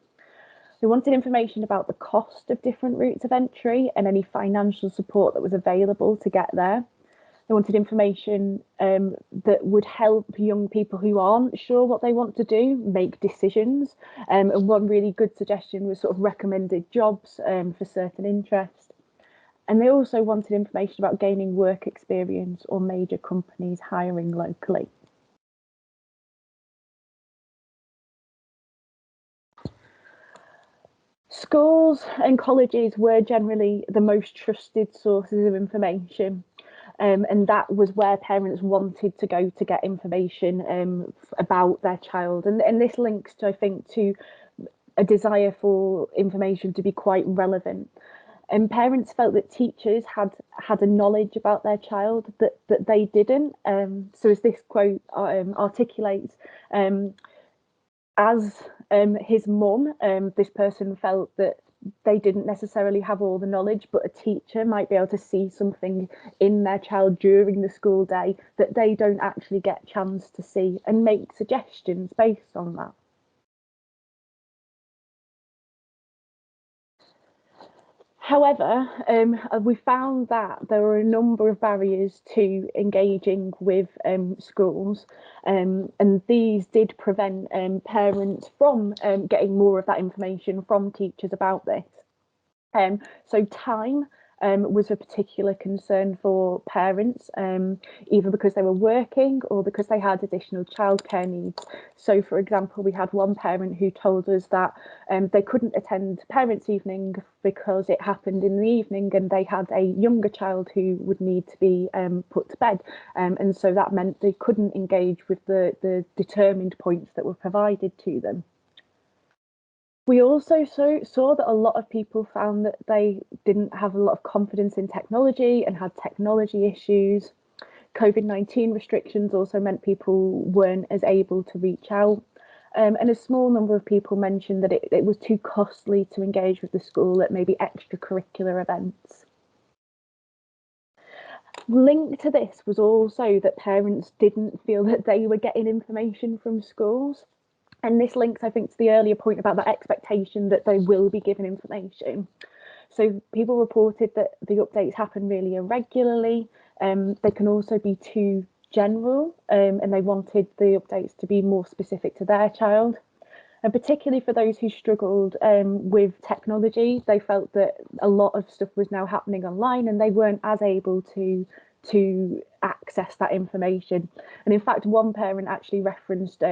They wanted information about the cost of different routes of entry and any financial support that was available to get there. They wanted information that would help young people who aren't sure what they want to do make decisions. And one really good suggestion was sort of recommended jobs for certain interests. And they also wanted information about gaining work experience or major companies hiring locally. Schools and colleges were generally the most trusted sources of information. And that was where parents wanted to go to get information about their child. And this links, to, I think, to a desire for information to be quite relevant. And parents felt that teachers had a knowledge about their child that they didn't. So as this quote articulates, as his mum, this person felt that they didn't necessarily have all the knowledge, but a teacher might be able to see something in their child during the school day that they don't actually get a chance to see and make suggestions based on that. However, we found that there were a number of barriers to engaging with schools, and these did prevent parents from getting more of that information from teachers about this. So time was a particular concern for parents, either because they were working or because they had additional childcare needs. So, for example, we had one parent who told us that they couldn't attend parents' evening because it happened in the evening and they had a younger child who would need to be put to bed. And so that meant they couldn't engage with the determined points that were provided to them. We also saw that a lot of people found that they didn't have a lot of confidence in technology and had technology issues. COVID-19 restrictions also meant people weren't as able to reach out. And a small number of people mentioned that it was too costly to engage with the school at maybe extracurricular events. Linked to this was also that parents didn't feel that they were getting information from schools. And this links, I think, to the earlier point about that expectation that they will be given information. So people reported that the updates happen really irregularly. They can also be too general, and they wanted the updates to be more specific to their child. And particularly for those who struggled with technology, they felt that a lot of stuff was now happening online and they weren't as able to access that information. And in fact, one parent actually referenced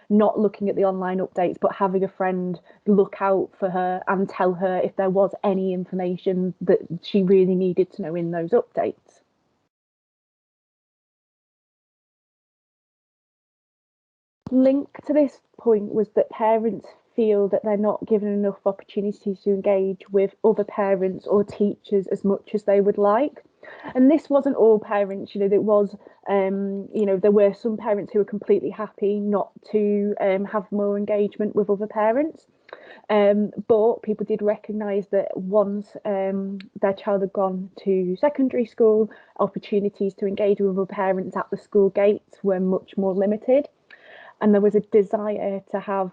not looking at the online updates, but having a friend look out for her and tell her if there was any information that she really needed to know in those updates. Linked to this point was that parents feel that they're not given enough opportunities to engage with other parents or teachers as much as they would like. And this wasn't all parents, it was, there were some parents who were completely happy not to have more engagement with other parents. But people did recognise that once their child had gone to secondary school, opportunities to engage with other parents at the school gates were much more limited. And there was a desire to have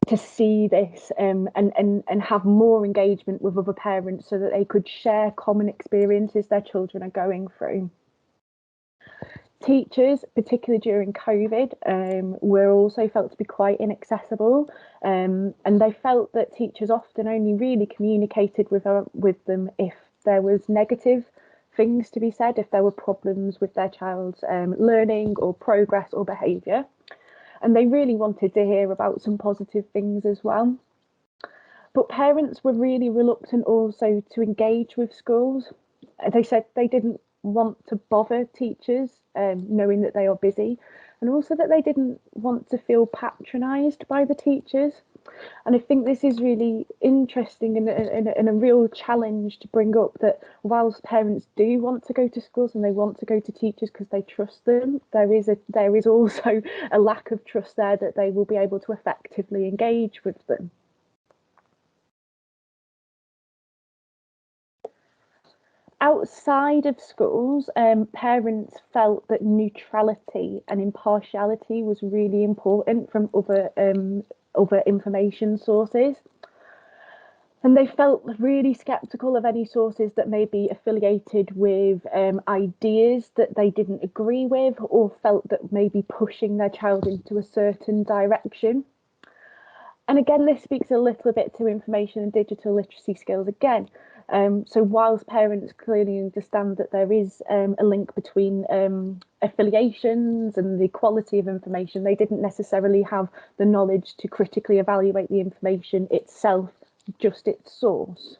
to see this and have more engagement with other parents so that they could share common experiences their children are going through. Teachers, particularly during COVID, were also felt to be quite inaccessible, and they felt that teachers often only really communicated with them if there was negative things to be said, if there were problems with their child's learning or progress or behaviour. And they really wanted to hear about some positive things as well. But parents were really reluctant also to engage with schools. They said they didn't want to bother teachers, knowing that they are busy, and also that they didn't want to feel patronised by the teachers. And I think this is really interesting and a real challenge to bring up, that whilst parents do want to go to schools and they want to go to teachers because they trust them, there is also a lack of trust there that they will be able to effectively engage with them. Outside of schools, parents felt that neutrality and impartiality was really important from other information sources. And they felt really sceptical of any sources that may be affiliated with ideas that they didn't agree with, or felt that may be pushing their child into a certain direction. And again, this speaks a little bit to information and digital literacy skills again. So whilst parents clearly understand that there is a link between affiliations and the quality of information, they didn't necessarily have the knowledge to critically evaluate the information itself, just its source.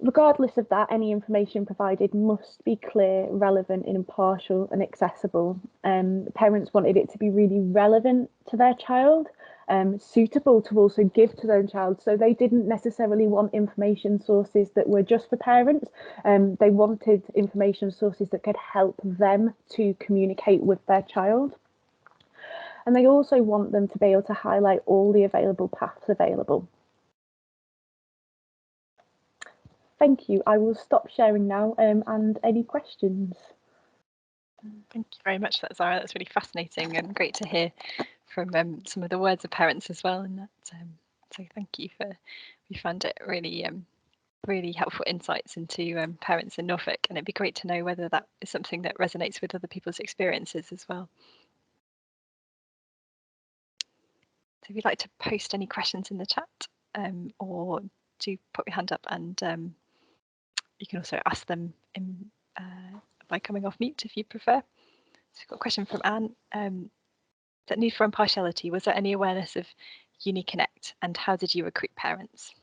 Regardless of that, any information provided must be clear, relevant, and impartial and accessible. Parents wanted it to be really relevant to their child, suitable to also give to their child. So they didn't necessarily want information sources that were just for parents. They wanted information sources that could help them to communicate with their child. And they also want them to be able to highlight all the available paths available. Thank you. I will stop sharing now, and any questions? Thank you very much for that, Zara. That's really fascinating and great to hear from some of the words of parents as well. And that, so thank you we found it really really helpful insights into parents in Norfolk, and it'd be great to know whether that is something that resonates with other people's experiences as well. So if you'd like to post any questions in the chat, or do put your hand up, and you can also ask them by coming off mute if you prefer. So I've got a question from Anne. That need for impartiality, was there any awareness of UniConnect, and how did you recruit parents?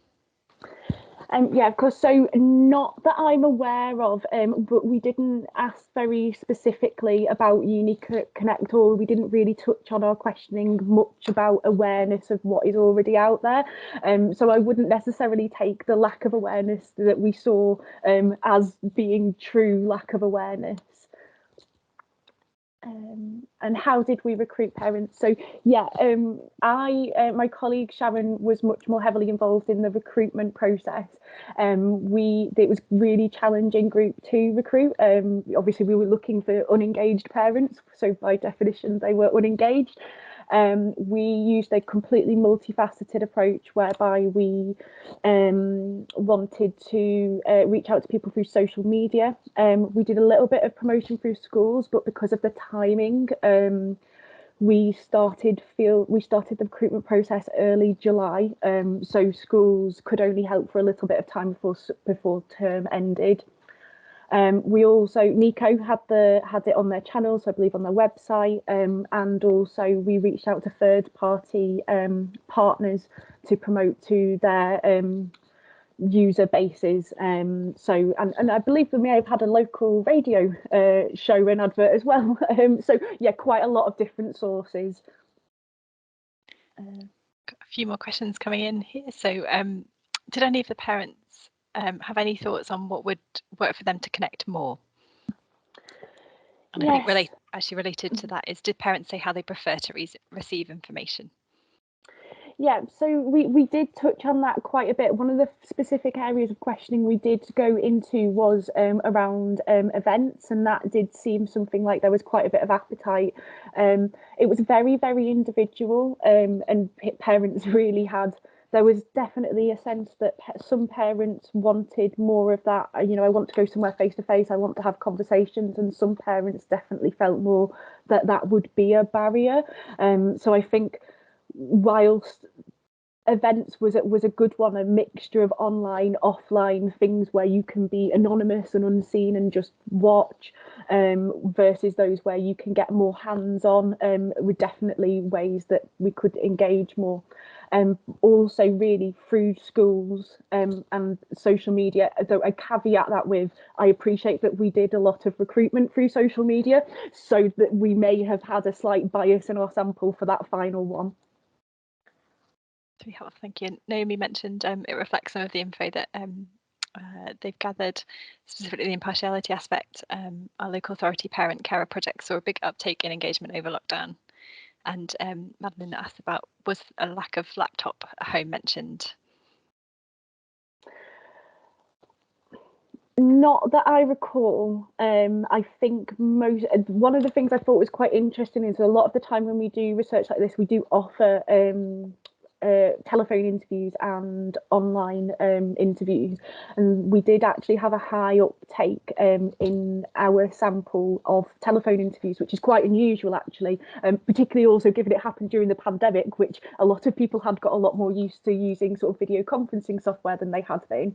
Yeah, of course. So not that I'm aware of, but we didn't ask very specifically about UniConnect, or we didn't really touch on our questioning much about awareness of what is already out there. So I wouldn't necessarily take the lack of awareness that we saw as being true lack of awareness. And how did we recruit parents? So yeah, my colleague Sharon was much more heavily involved in the recruitment process. It was really challenging group to recruit. Obviously we were looking for unengaged parents, so by definition they were unengaged. We used a completely multifaceted approach whereby we wanted to reach out to people through social media. We did a little bit of promotion through schools, but because of the timing, we started the recruitment process early July, so schools could only help for a little bit of time before term ended. We also, neaco had it on their channels, so I believe on their website, and also we reached out to third-party partners to promote to their user bases. So and I believe we may have had a local radio show and advert as well. So yeah, quite a lot of different sources. Got a few more questions coming in here. So did any of the parents have any thoughts on what would work for them to connect more? And yes. I think related to that is, did parents say how they prefer to receive information? Yeah, so we did touch on that quite a bit. One of the specific areas of questioning we did go into was around events, and that did seem something like there was quite a bit of appetite. It was very, very individual, and parents really there was definitely a sense that some parents wanted more of that, I want to go somewhere face to face, I want to have conversations, and some parents definitely felt more that would be a barrier. So I think whilst events was a good one, a mixture of online, offline things where you can be anonymous and unseen and just watch, versus those where you can get more hands-on, were definitely ways that we could engage more. Also really through schools and social media, though I caveat that with, I appreciate that we did a lot of recruitment through social media, so that we may have had a slight bias in our sample for that final one. Very helpful, thank you. And Naomi mentioned it reflects some of the info that they've gathered, specifically the impartiality aspect. Our local authority parent carer project saw a big uptake in engagement over lockdown. And Madeline asked about, was a lack of laptop at home mentioned? Not that I recall. I think one of the things I thought was quite interesting is a lot of the time when we do research like this, we do offer telephone interviews and online interviews, and we did actually have a high uptake in our sample of telephone interviews, which is quite unusual actually, particularly also given it happened during the pandemic, which a lot of people had got a lot more used to using sort of video conferencing software than they had been.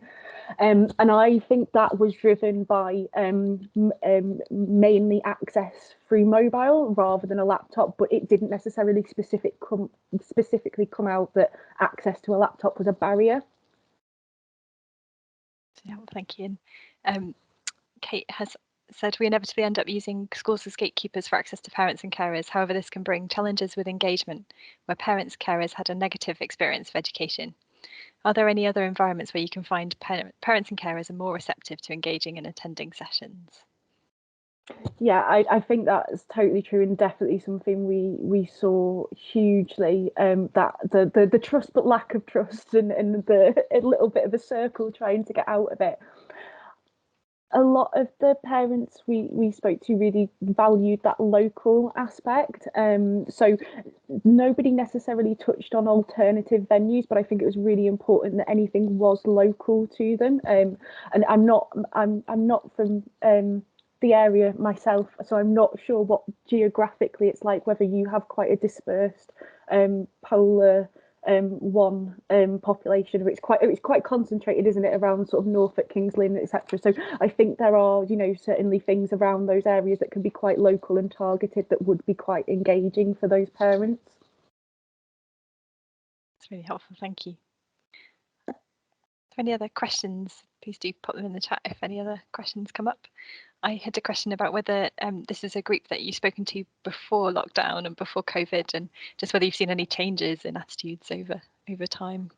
And I think that was driven by mainly access through mobile rather than a laptop, but it didn't necessarily specifically come out that access to a laptop was a barrier. Yeah, well, thank you. And Kate has said we inevitably end up using schools as gatekeepers for access to parents and carers. However, this can bring challenges with engagement where parents, carers had a negative experience of education. Are there any other environments where you can find parents and carers are more receptive to engaging and attending sessions? Yeah, I think that's totally true, and definitely something we saw hugely, that the trust but lack of trust, and a little bit of a circle trying to get out of it. A lot of the parents we spoke to really valued that local aspect. So nobody necessarily touched on alternative venues, but I think it was really important that anything was local to them. And I'm not from the area myself, so I'm not sure what geographically it's like, whether you have quite a dispersed polar population. It's quite concentrated, isn't it, around sort of Norfolk, Kings Lynn, etc. So I think there are, certainly things around those areas that can be quite local and targeted that would be quite engaging for those parents. That's really helpful, thank you. Any other questions, please do pop them in the chat if any other questions come up. I had a question about whether this is a group that you've spoken to before lockdown and before COVID, and just whether you've seen any changes in attitudes over time.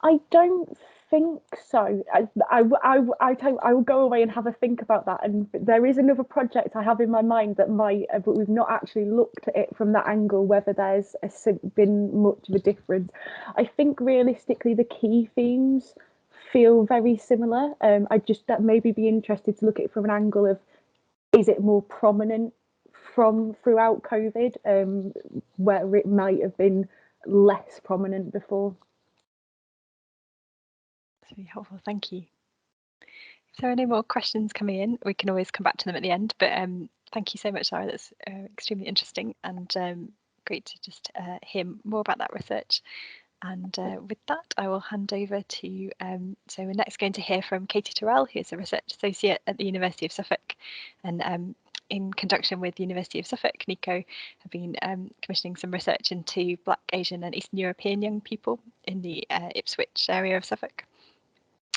I don't think so. I will go away and have a think about that. And there is another project I have in my mind that might, but we've not actually looked at it from that angle, whether there's been much of a difference. I think realistically the key themes feel very similar. I'd just maybe be interested to look at it from an angle of, is it more prominent throughout COVID, where it might have been less prominent before. That's really helpful, thank you. If there are any more questions coming in, we can always come back to them at the end, but thank you so much, Sarah. That's extremely interesting and great to just hear more about that research. And with that, I will hand over to, so we're next going to hear from Katie Terrell, who is a research associate at the University of Suffolk. And in conjunction with the University of Suffolk, neaco have been commissioning some research into Black, Asian and Eastern European young people in the Ipswich area of Suffolk.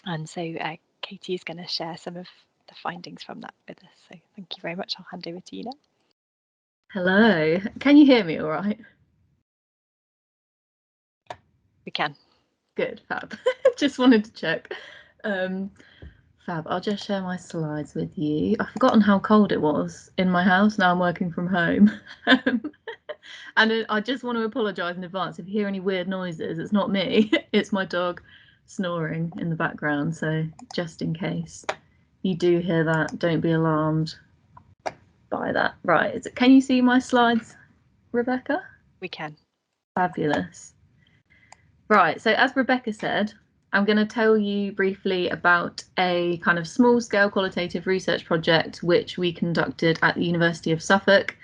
And so Katie is going to share some of the findings from that with us. So thank you very much. I'll hand over to you now. Hello, can you hear me all right? We can. Good, fab. Just wanted to check. Fab, I'll just share my slides with you. I've forgotten how cold it was in my house. Now I'm working from home. And I just want to apologise in advance if you hear any weird noises. It's not me, it's my dog snoring in the background. So just in case you do hear that, don't be alarmed by that. Right, can you see my slides, Rebecca? We can. Fabulous. Right, so as Rebecca said, I'm going to tell you briefly about a kind of small-scale qualitative research project which we conducted at the University of Suffolk,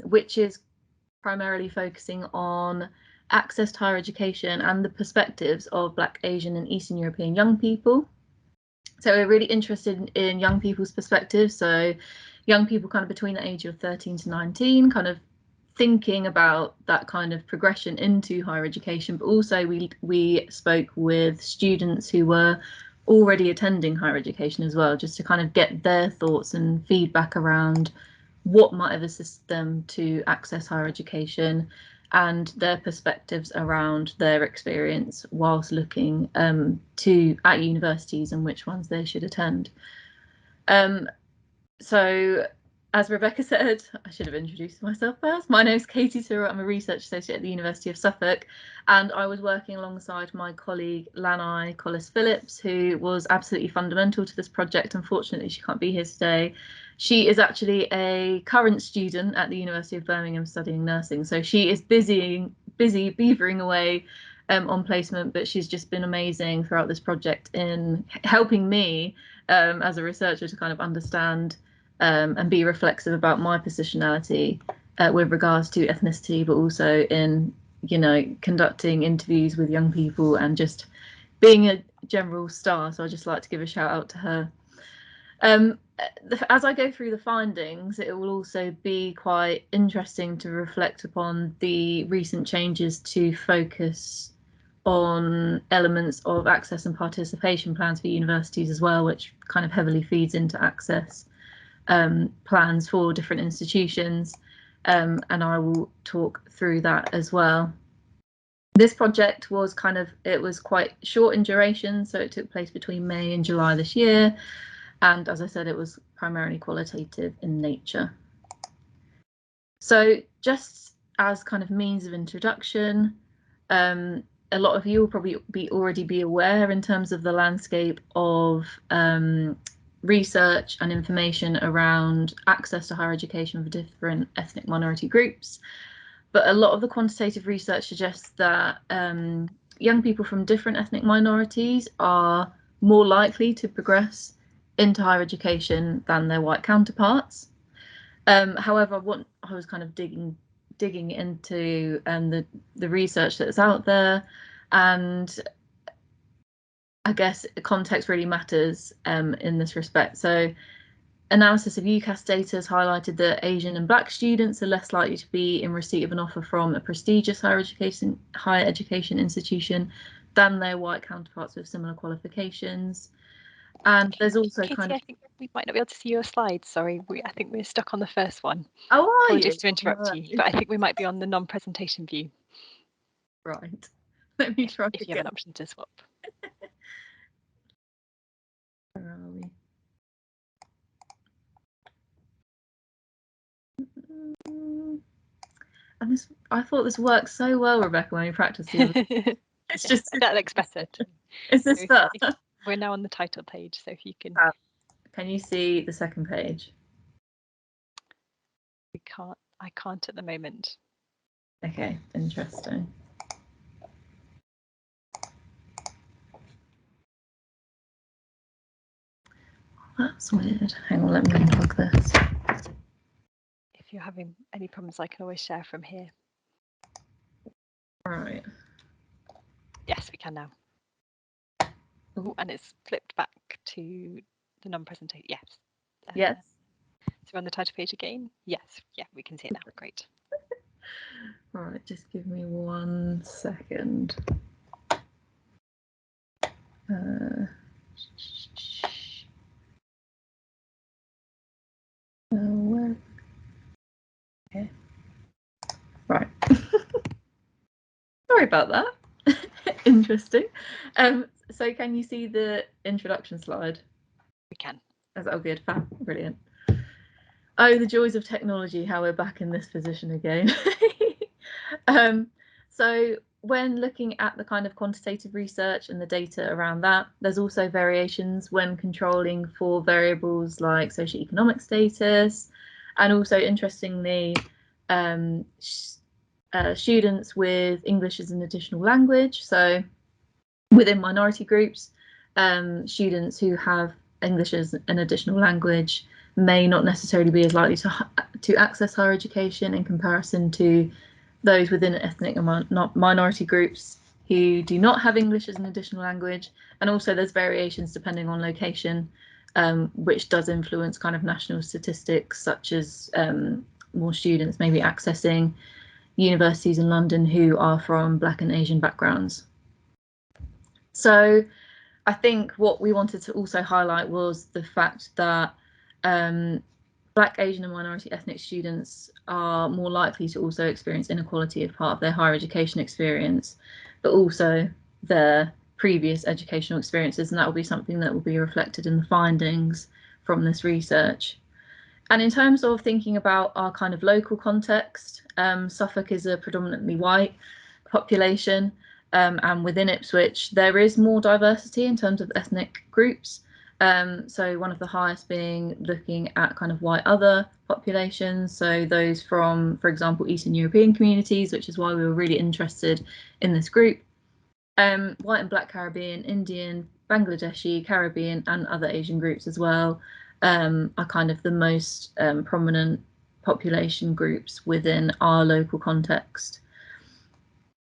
which is primarily focusing on access to higher education and the perspectives of Black, Asian and Eastern European young people. So we're really interested in young people's perspectives, so young people kind of between the age of 13 to 19, kind of thinking about that kind of progression into higher education, but also we spoke with students who were already attending higher education as well, just to kind of get their thoughts and feedback around what might have assisted them to access higher education and their perspectives around their experience whilst looking at universities and which ones they should attend. So as Rebecca said, I should have introduced myself first. My name is Katie Tyrrell. I'm a research associate at the University of Suffolk, and I was working alongside my colleague Lanai Collis-Phillips, who was absolutely fundamental to this project. Unfortunately, she can't be here today. She is actually a current student at the University of Birmingham studying nursing, so she is busy beavering away on placement, but she's just been amazing throughout this project in helping me as a researcher to kind of understand and be reflexive about my positionality with regards to ethnicity, but also in, you know, conducting interviews with young people and just being a general star. So I just like to give a shout out to her. As I go through the findings, it will also be quite interesting to reflect upon the recent changes to focus on elements of access and participation plans for universities as well, which kind of heavily feeds into access plans for different institutions, and I will talk through that as well. This project was quite short in duration, so it took place between May and July this year, and as I said, it was primarily qualitative in nature. So just as kind of means of introduction, a lot of you will probably already be aware in terms of the landscape of research and information around access to higher education for different ethnic minority groups. But a lot of the quantitative research suggests that young people from different ethnic minorities are more likely to progress into higher education than their white counterparts. However, what I was kind of digging into the research that's out there, and I guess context really matters in this respect. So analysis of UCAS data has highlighted that Asian and Black students are less likely to be in receipt of an offer from a prestigious higher education institution than their white counterparts with similar qualifications. And there's also Katie, kind of... I think we might not be able to see your slides. Sorry, I think we're stuck on the first one. Oh, are Apologies you? to interrupt you, but I think we might be on the non-presentation view. Right. Let me try if again. you have an option to swap. Where are we? And this, I thought this worked so well, Rebecca, when we practiced the other. It's just that looks better. Is this so we're now on the title page, so if you can. Can you see the second page? I can't at the moment. Okay, interesting. That's weird. Hang on, let me unplug this. If you're having any problems, I can always share from here. Right. Yes, we can now. Oh, and it's flipped back to the non-presentation. Yes. Yes. So we're on the title page again. Yes. Yeah, we can see it now. Great. Right, just give me 1 second. Okay. Right. Sorry about that. Interesting. So can you see the introduction slide? We can. Oh, good. Fab. Brilliant. Oh, the joys of technology, how we're back in this position again. So when looking at the kind of quantitative research and the data around that, there's also variations when controlling for variables like socioeconomic status, and also interestingly, students with English as an additional language. So within minority groups, students who have English as an additional language may not necessarily be as likely to access higher education in comparison to those within ethnic and minority groups who do not have English as an additional language, and also there's variations depending on location, which does influence kind of national statistics, such as more students maybe accessing universities in London who are from Black and Asian backgrounds. So I think what we wanted to also highlight was the fact that Black, Asian and minority ethnic students are more likely to also experience inequality as part of their higher education experience, but also their previous educational experiences, and that will be something that will be reflected in the findings from this research. And in terms of thinking about our kind of local context, Suffolk is a predominantly white population, and within Ipswich there is more diversity in terms of ethnic groups. So one of the highest being looking at kind of white other populations, so those from, for example, Eastern European communities, which is why we were really interested in this group. White and Black Caribbean, Indian, Bangladeshi, Caribbean and other Asian groups as well are kind of the most prominent population groups within our local context.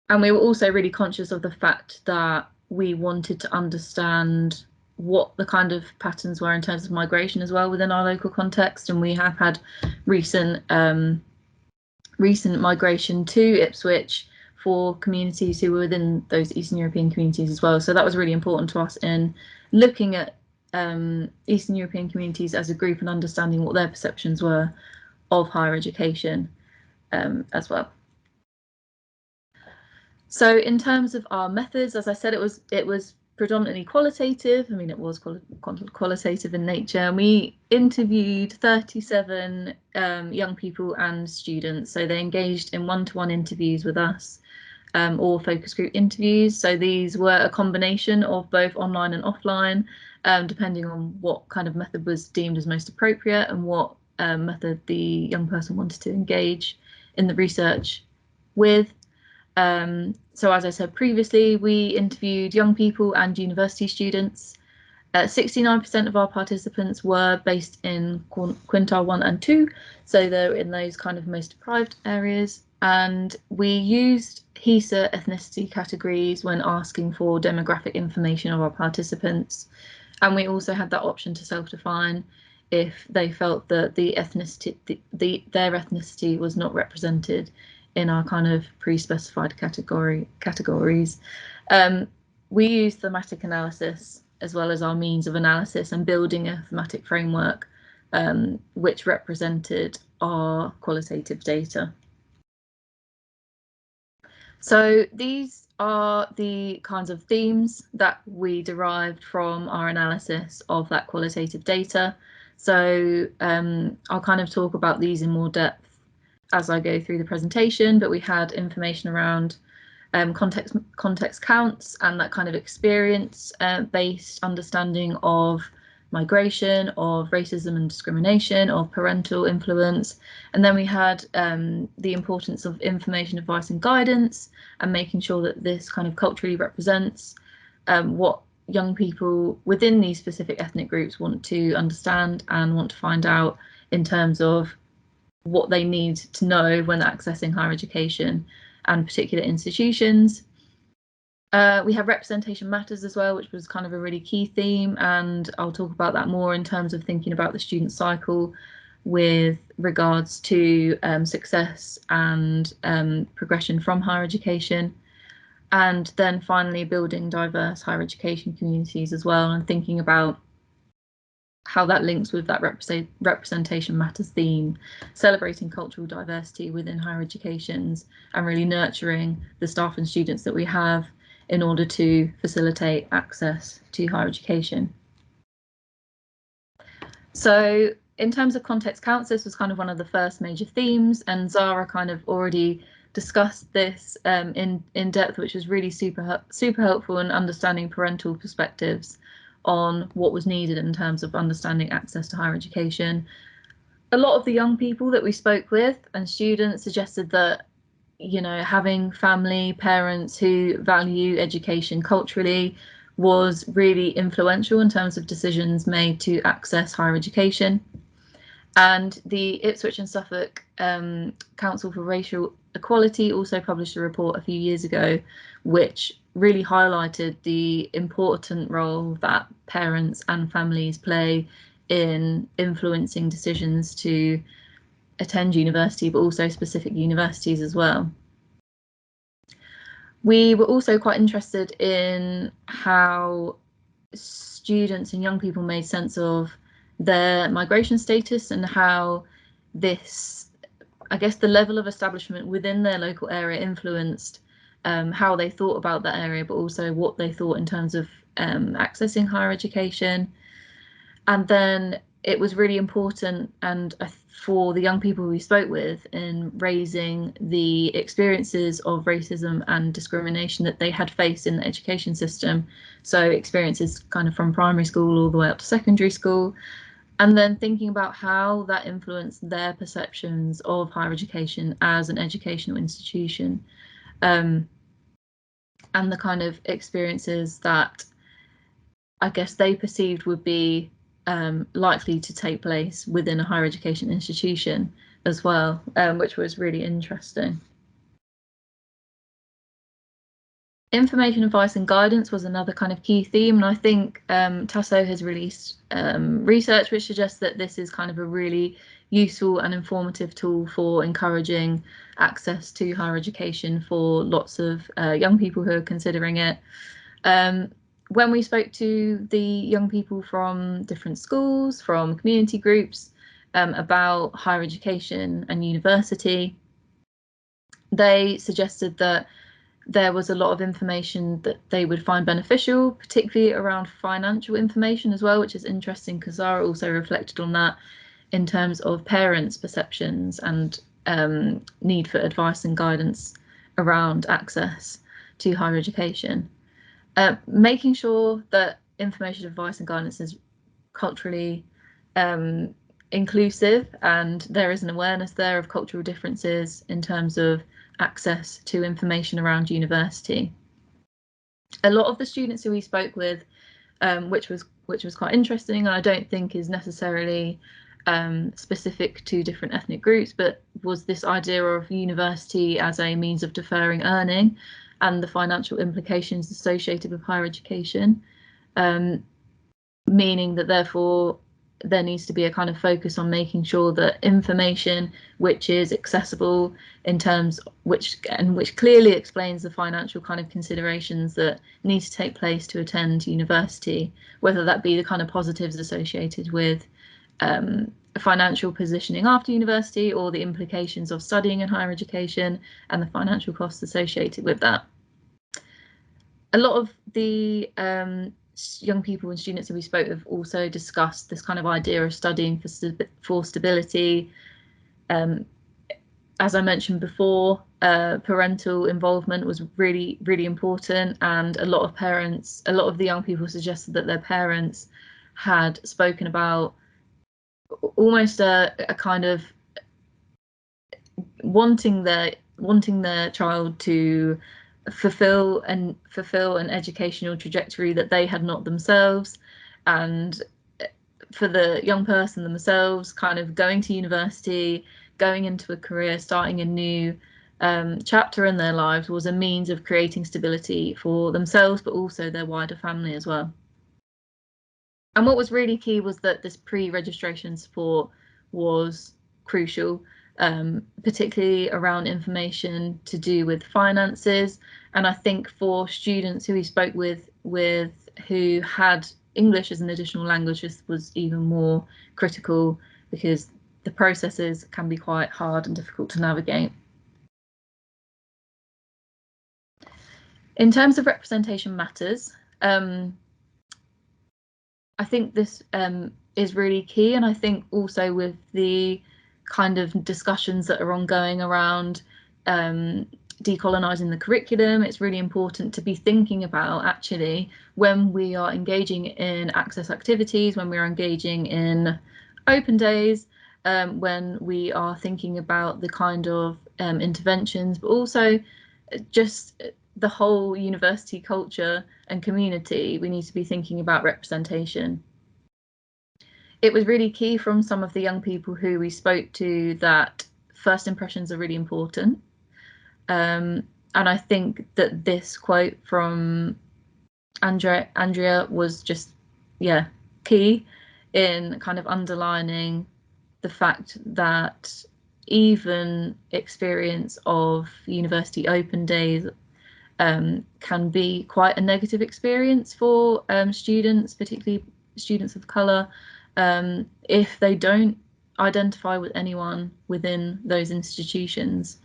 And we were also really conscious of the fact that we wanted to understand what the kind of patterns were in terms of migration as well within our local context, and we have had recent migration to Ipswich for communities who were within those Eastern European communities as well. So that was really important to us in looking at Eastern European communities as a group and understanding what their perceptions were of higher education as well. So in terms of our methods, as I said, it was predominantly qualitative. I mean, it was qualitative in nature. And we interviewed 37 young people and students. So they engaged in one-to-one interviews with us, or focus group interviews. So these were a combination of both online and offline, depending on what kind of method was deemed as most appropriate and what method the young person wanted to engage in the research with. So as I said previously, we interviewed young people and university students. 69% of our participants were based in quintile 1 and 2, so they're in those kind of most deprived areas. And we used HESA ethnicity categories when asking for demographic information of our participants. And we also had that option to self-define if they felt that the ethnicity, their ethnicity was not represented in our kind of pre-specified categories. We use thematic analysis as well as our means of analysis and building a thematic framework which represented our qualitative data. So these are the kinds of themes that we derived from our analysis of that qualitative data. So I'll kind of talk about these in more depth as I go through the presentation, but we had information around context counts and that kind of experience-based understanding of migration, of racism and discrimination, of parental influence. And then we had the importance of information, advice and guidance, and making sure that this kind of culturally represents what young people within these specific ethnic groups want to understand and want to find out in terms of what they need to know when accessing higher education and particular institutions. We have representation matters as well, which was kind of a really key theme, and I'll talk about that more in terms of thinking about the student cycle with regards to success and progression from higher education. And then finally building diverse higher education communities as well, and thinking about how that links with that representation matters theme, celebrating cultural diversity within higher educations and really nurturing the staff and students that we have in order to facilitate access to higher education. So in terms of context counts, this was kind of one of the first major themes, and Zara kind of already discussed this in depth, which was really super helpful in understanding parental perspectives on what was needed in terms of understanding access to higher education. A lot of the young people that we spoke with and students suggested that, you know, having family, parents who value education culturally was really influential in terms of decisions made to access higher education. And the Ipswich and Suffolk Council for Racial Equality also published a report a few years ago, which really highlighted the important role that parents and families play in influencing decisions to attend university, but also specific universities as well. We were also quite interested in how students and young people made sense of their migration status and how this, I guess, the level of establishment within their local area influenced how they thought about that area, but also what they thought in terms of accessing higher education. And then it was really important and for the young people we spoke with in raising the experiences of racism and discrimination that they had faced in the education system. So experiences kind of from primary school all the way up to secondary school, and then thinking about how that influenced their perceptions of higher education as an educational institution, and the kind of experiences that I guess they perceived would be likely to take place within a higher education institution as well, which was really interesting. Information, advice and guidance was another kind of key theme, and I think Tasso has released research which suggests that this is kind of a really useful and informative tool for encouraging access to higher education for lots of young people who are considering it. When we spoke to the young people from different schools, from community groups, about higher education and university, they suggested that there was a lot of information that they would find beneficial, particularly around financial information as well, which is interesting because Zara also reflected on that in terms of parents' perceptions and need for advice and guidance around access to higher education. Making sure that information, advice and guidance is culturally inclusive and there is an awareness there of cultural differences in terms of access to information around university. A lot of the students who we spoke with, which was quite interesting, and I don't think is necessarily specific to different ethnic groups, but was this idea of university as a means of deferring earning and the financial implications associated with higher education, meaning that therefore there needs to be a kind of focus on making sure that information which is accessible in terms which clearly explains the financial kind of considerations that need to take place to attend university, whether that be the kind of positives associated with financial positioning after university or the implications of studying in higher education and the financial costs associated with that. A lot of the young people and students that we spoke with also discussed this kind of idea of studying for stability. As I mentioned before, parental involvement was really, really important, and a lot of the young people suggested that their parents had spoken about almost a kind of wanting their child to fulfill an educational trajectory that they had not themselves, and for the young person themselves kind of going to university, going into a career, starting a new chapter in their lives was a means of creating stability for themselves but also their wider family as well. And what was really key was that this pre-registration support was crucial, particularly around information to do with finances. And I think for students who we spoke with who had English as an additional language, this was even more critical because the processes can be quite hard and difficult to navigate. In terms of representation matters, I think this is really key, and I think also with the kind of discussions that are ongoing around decolonising the curriculum, it's really important to be thinking about actually when we are engaging in access activities, when we are engaging in open days, when we are thinking about the kind of interventions, but also just the whole university culture and community, we need to be thinking about representation. it was really key from some of the young people who we spoke to that first impressions are really important. And I think that this quote from Andrea was just, yeah, key in kind of underlining the fact that even experience of university open days can be quite a negative experience for students, particularly students of colour, if they don't identify with anyone within those institutions.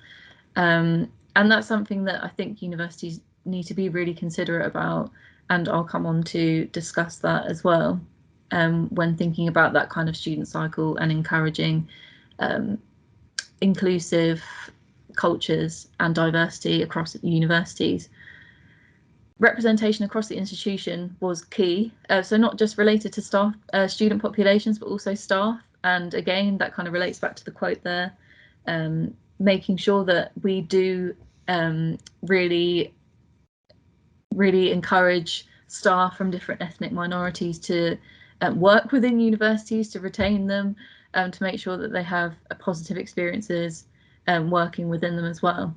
And that's something that I think universities need to be really considerate about, and I'll come on to discuss that as well when thinking about that kind of student cycle and encouraging inclusive cultures and diversity across universities. Representation across the institution was key, so not just related to staff, student populations, but also staff. And again, that kind of relates back to the quote there, making sure that we do really encourage staff from different ethnic minorities to work within universities, to retain them, to make sure that they have positive experiences working within them as well.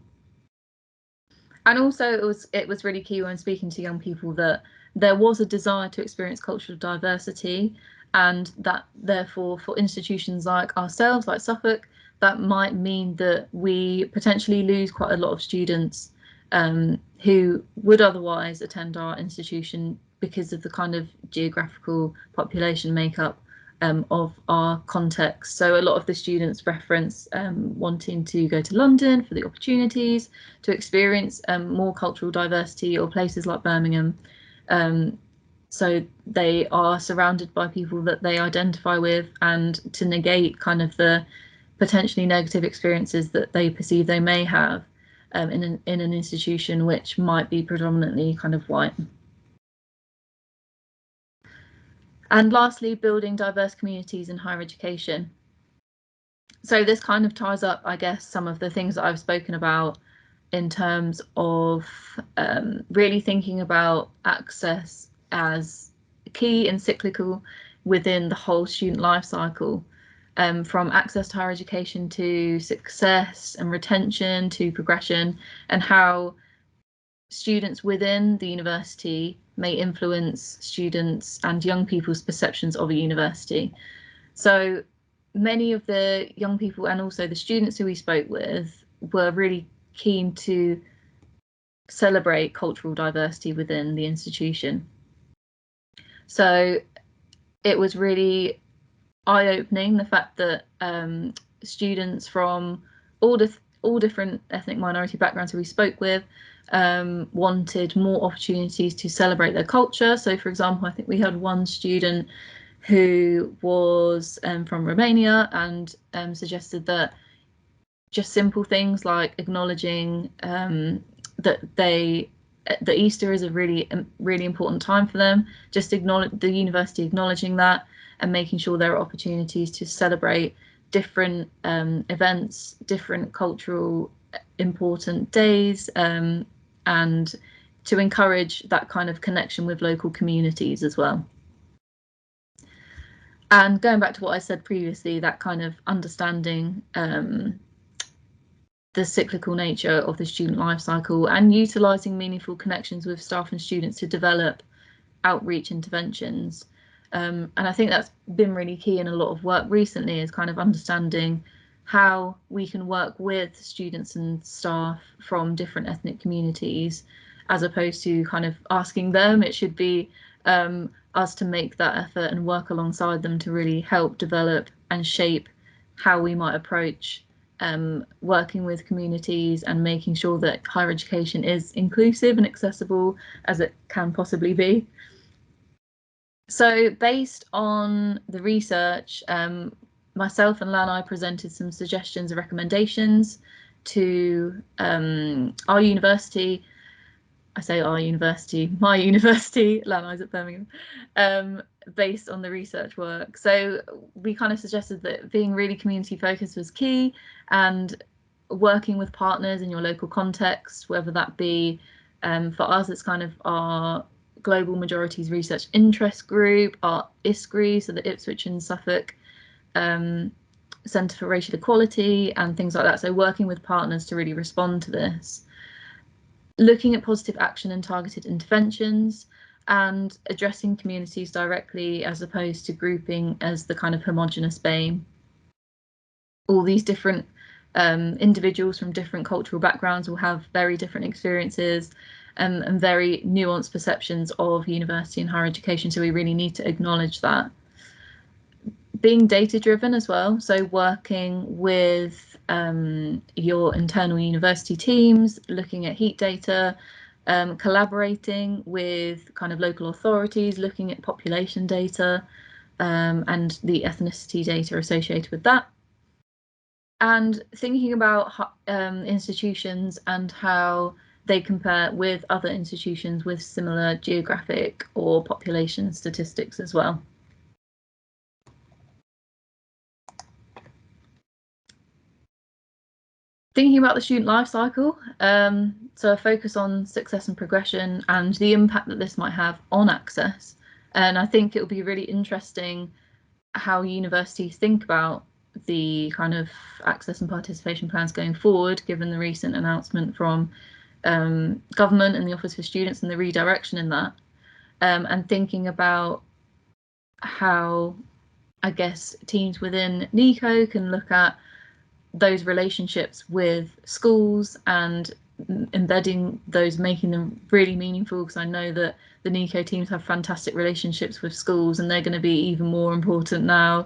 And also it was really key when speaking to young people that there was a desire to experience cultural diversity, and that therefore for institutions like ourselves, like Suffolk, that might mean that we potentially lose quite a lot of students who would otherwise attend our institution because of the kind of geographical population makeup of our context. So a lot of the students reference wanting to go to London for the opportunities to experience more cultural diversity, or places like Birmingham. So they are surrounded by people that they identify with, and to negate kind of the potentially negative experiences that they perceive they may have in an institution which might be predominantly kind of white. And lastly, building diverse communities in higher education. So this kind of ties up, I guess, some of the things that I've spoken about in terms of really thinking about access as key and cyclical within the whole student life cycle, from access to higher education to success and retention to progression, and how students within the university may influence students and young people's perceptions of a university. So many of the young people and also the students who we spoke with were really keen to celebrate cultural diversity within the institution. So it was really eye-opening, the fact that students from all different ethnic minority backgrounds who we spoke with wanted more opportunities to celebrate their culture. So for example, I think we had one student who was from Romania and suggested that just simple things like acknowledging that Easter is a really important time for them, just acknowledge the university acknowledging that and making sure there are opportunities to celebrate different events, different cultural important days, and to encourage that kind of connection with local communities as well. And going back to what I said previously, that kind of understanding the cyclical nature of the student life cycle and utilising meaningful connections with staff and students to develop outreach interventions. And I think that's been really key in a lot of work recently, is kind of understanding how we can work with students and staff from different ethnic communities, as opposed to kind of asking them. It should be us to make that effort and work alongside them to really help develop and shape how we might approach working with communities and making sure that higher education is inclusive and accessible as it can possibly be. So based on the research, myself and Lanai presented some suggestions and recommendations to our university. I say our university, my university, Lanai's at Birmingham, based on the research work. So we kind of suggested that being really community focused was key, and working with partners in your local context, whether that be, for us, it's kind of our Global Majorities Research Interest Group, our ISCRI, so the Ipswich and Suffolk Centre for Racial Equality and things like that. So working with partners to really respond to this. Looking at positive action and targeted interventions and addressing communities directly as opposed to grouping as the kind of homogenous BAME. All these different individuals from different cultural backgrounds will have very different experiences and very nuanced perceptions of university and higher education. So we really need to acknowledge that. Being data driven as well, so working with your internal university teams, looking at heat data, collaborating with kind of local authorities, looking at population data and the ethnicity data associated with that. And thinking about institutions and how they compare with other institutions with similar geographic or population statistics as well. Thinking about the student life cycle, so a focus on success and progression and the impact that this might have on access. And I think it will be really interesting how universities think about the kind of access and participation plans going forward, given the recent announcement from government and the Office for Students and the redirection in that, and thinking about how, I guess, teams within neaco can look at those relationships with schools and embedding those, making them really meaningful, because I know that the neaco teams have fantastic relationships with schools and they're going to be even more important now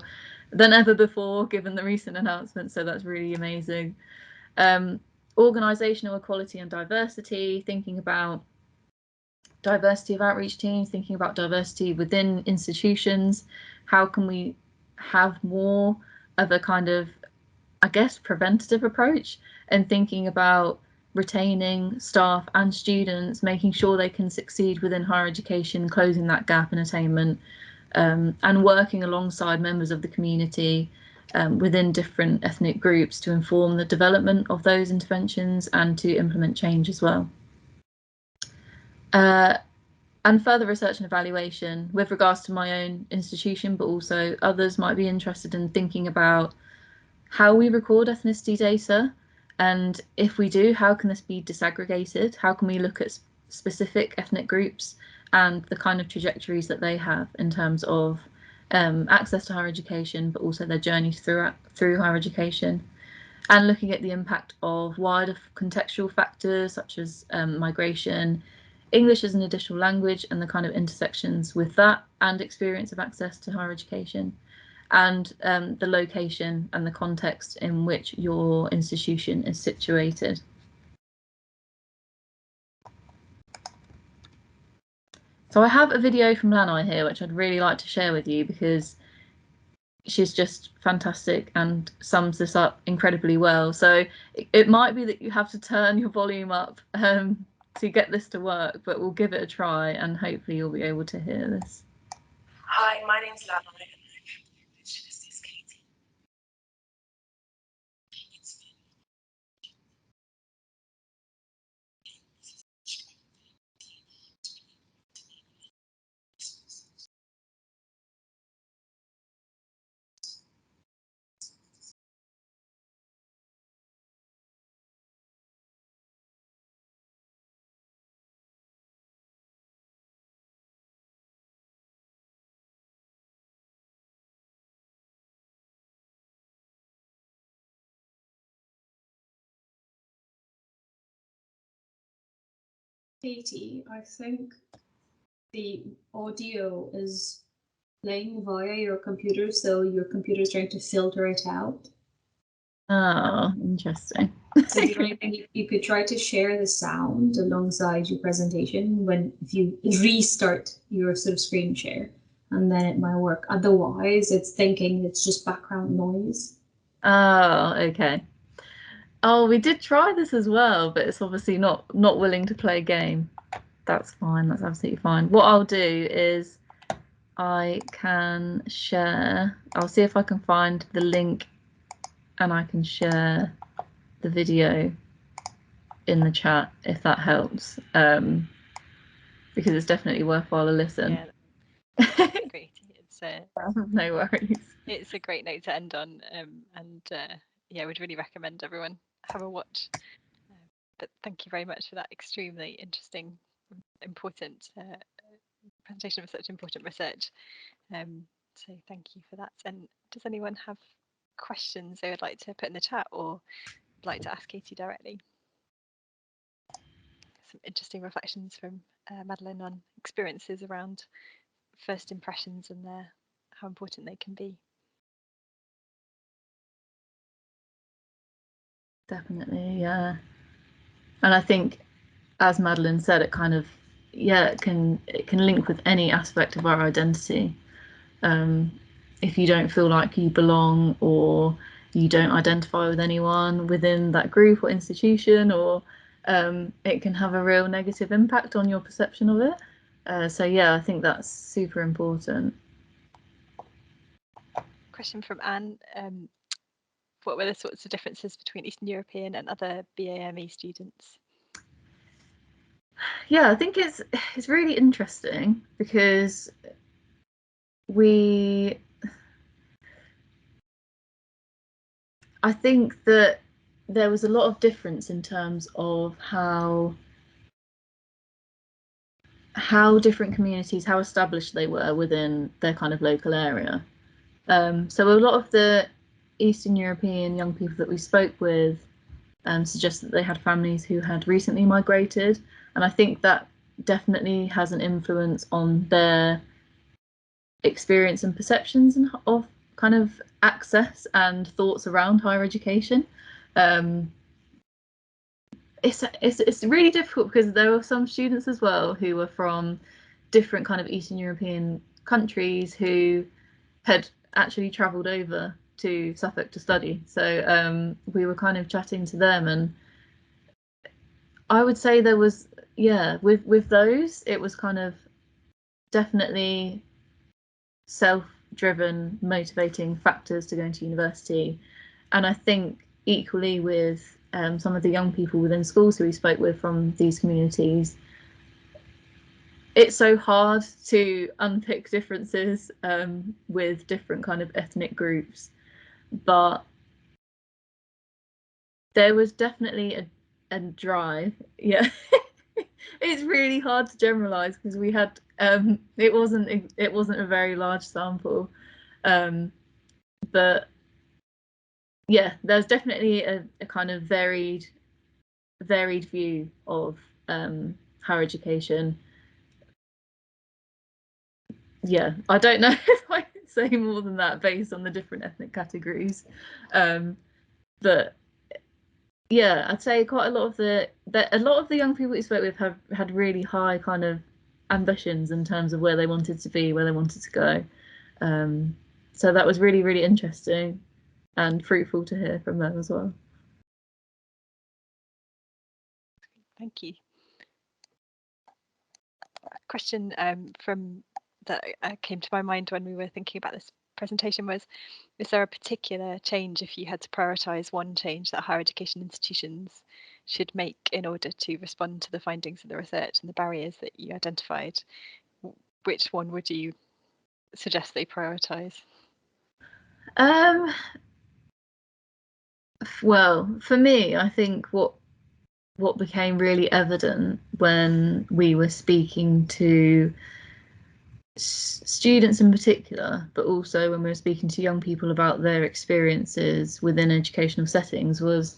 than ever before given the recent announcement, so that's really amazing. Organisational equality and diversity, thinking about diversity of outreach teams, thinking about diversity within institutions. How can we have more of a kind of, I guess, preventative approach and thinking about retaining staff and students, making sure they can succeed within higher education, closing that gap in attainment, and working alongside members of the community within different ethnic groups to inform the development of those interventions and to implement change as well. And further research and evaluation with regards to my own institution, but also others might be interested in thinking about how we record ethnicity data, and if we do, how can this be disaggregated? How can we look at specific ethnic groups and the kind of trajectories that they have in terms of access to higher education, but also their journeys through higher education, and looking at the impact of wider contextual factors such as migration, English as an additional language and the kind of intersections with that and experience of access to higher education, and the location and the context in which your institution is situated. So I have a video from Lanai here, which I'd really like to share with you because she's just fantastic and sums this up incredibly well. So it might be that you have to turn your volume up to get this to work, but we'll give it a try and hopefully you'll be able to hear this. Hi, my name's Lanai. Katie, I think the audio is playing via your computer, so your computer is trying to filter it out. Oh, interesting. So do you think you could try to share the sound alongside your presentation if you restart your sort of screen share, and then it might work. Otherwise, it's thinking it's just background noise. Oh, okay. Oh, we did try this as well, but it's obviously not willing to play a game. That's fine. That's absolutely fine. What I'll do is I can share. I'll see if I can find the link and I can share the video in the chat if that helps. because it's definitely worthwhile a listen. Yeah, thank you, Katie. It's no worries. It's a great note to end on, and yeah, would really recommend everyone have a watch. But thank you very much for that extremely interesting, important presentation of such important research. So thank you for that. And does anyone have questions they would like to put in the chat or would like to ask Katie directly? Some interesting reflections from Madeline on experiences around first impressions and how important they can be. Definitely, yeah. And I think, as Madeline said, it kind of, yeah, it can link with any aspect of our identity. If you don't feel like you belong, or you don't identify with anyone within that group or institution, or it can have a real negative impact on your perception of it. So yeah, I think that's super important. Question from Anne. What were the sorts of differences between Eastern European and other BAME students? Yeah, I think it's really interesting because I think that there was a lot of difference in terms of how different communities, how established they were within their kind of local area. So a lot of the Eastern European young people that we spoke with suggest that they had families who had recently migrated, and I think that definitely has an influence on their experience and perceptions of kind of access and thoughts around higher education. It's really difficult because there were some students as well who were from different kind of Eastern European countries who had actually travelled over to Suffolk to study. So we were kind of chatting to them, and I would say there was, yeah, with those, it was kind of definitely self-driven, motivating factors to going to university. And I think equally with some of the young people within schools who we spoke with from these communities, it's so hard to unpick differences with different kind of ethnic groups, but there was definitely a drive. Yeah. It's really hard to generalize because we had it wasn't a very large sample, but yeah, there's definitely a kind of varied view of higher education. Yeah, I don't know if I can say more than that based on the different ethnic categories, but yeah, I'd say quite a lot of the young people we spoke with have had really high kind of ambitions in terms of where they wanted to be, where they wanted to go. So that was really, really interesting and fruitful to hear from them as well. Thank you. A question from that came to my mind when we were thinking about this presentation was, is there a particular change, if you had to prioritise one change that higher education institutions should make in order to respond to the findings of the research and the barriers that you identified? Which one would you suggest they prioritise? Well, for me, I think what became really evident when we were speaking to students in particular, but also when we were speaking to young people about their experiences within educational settings, was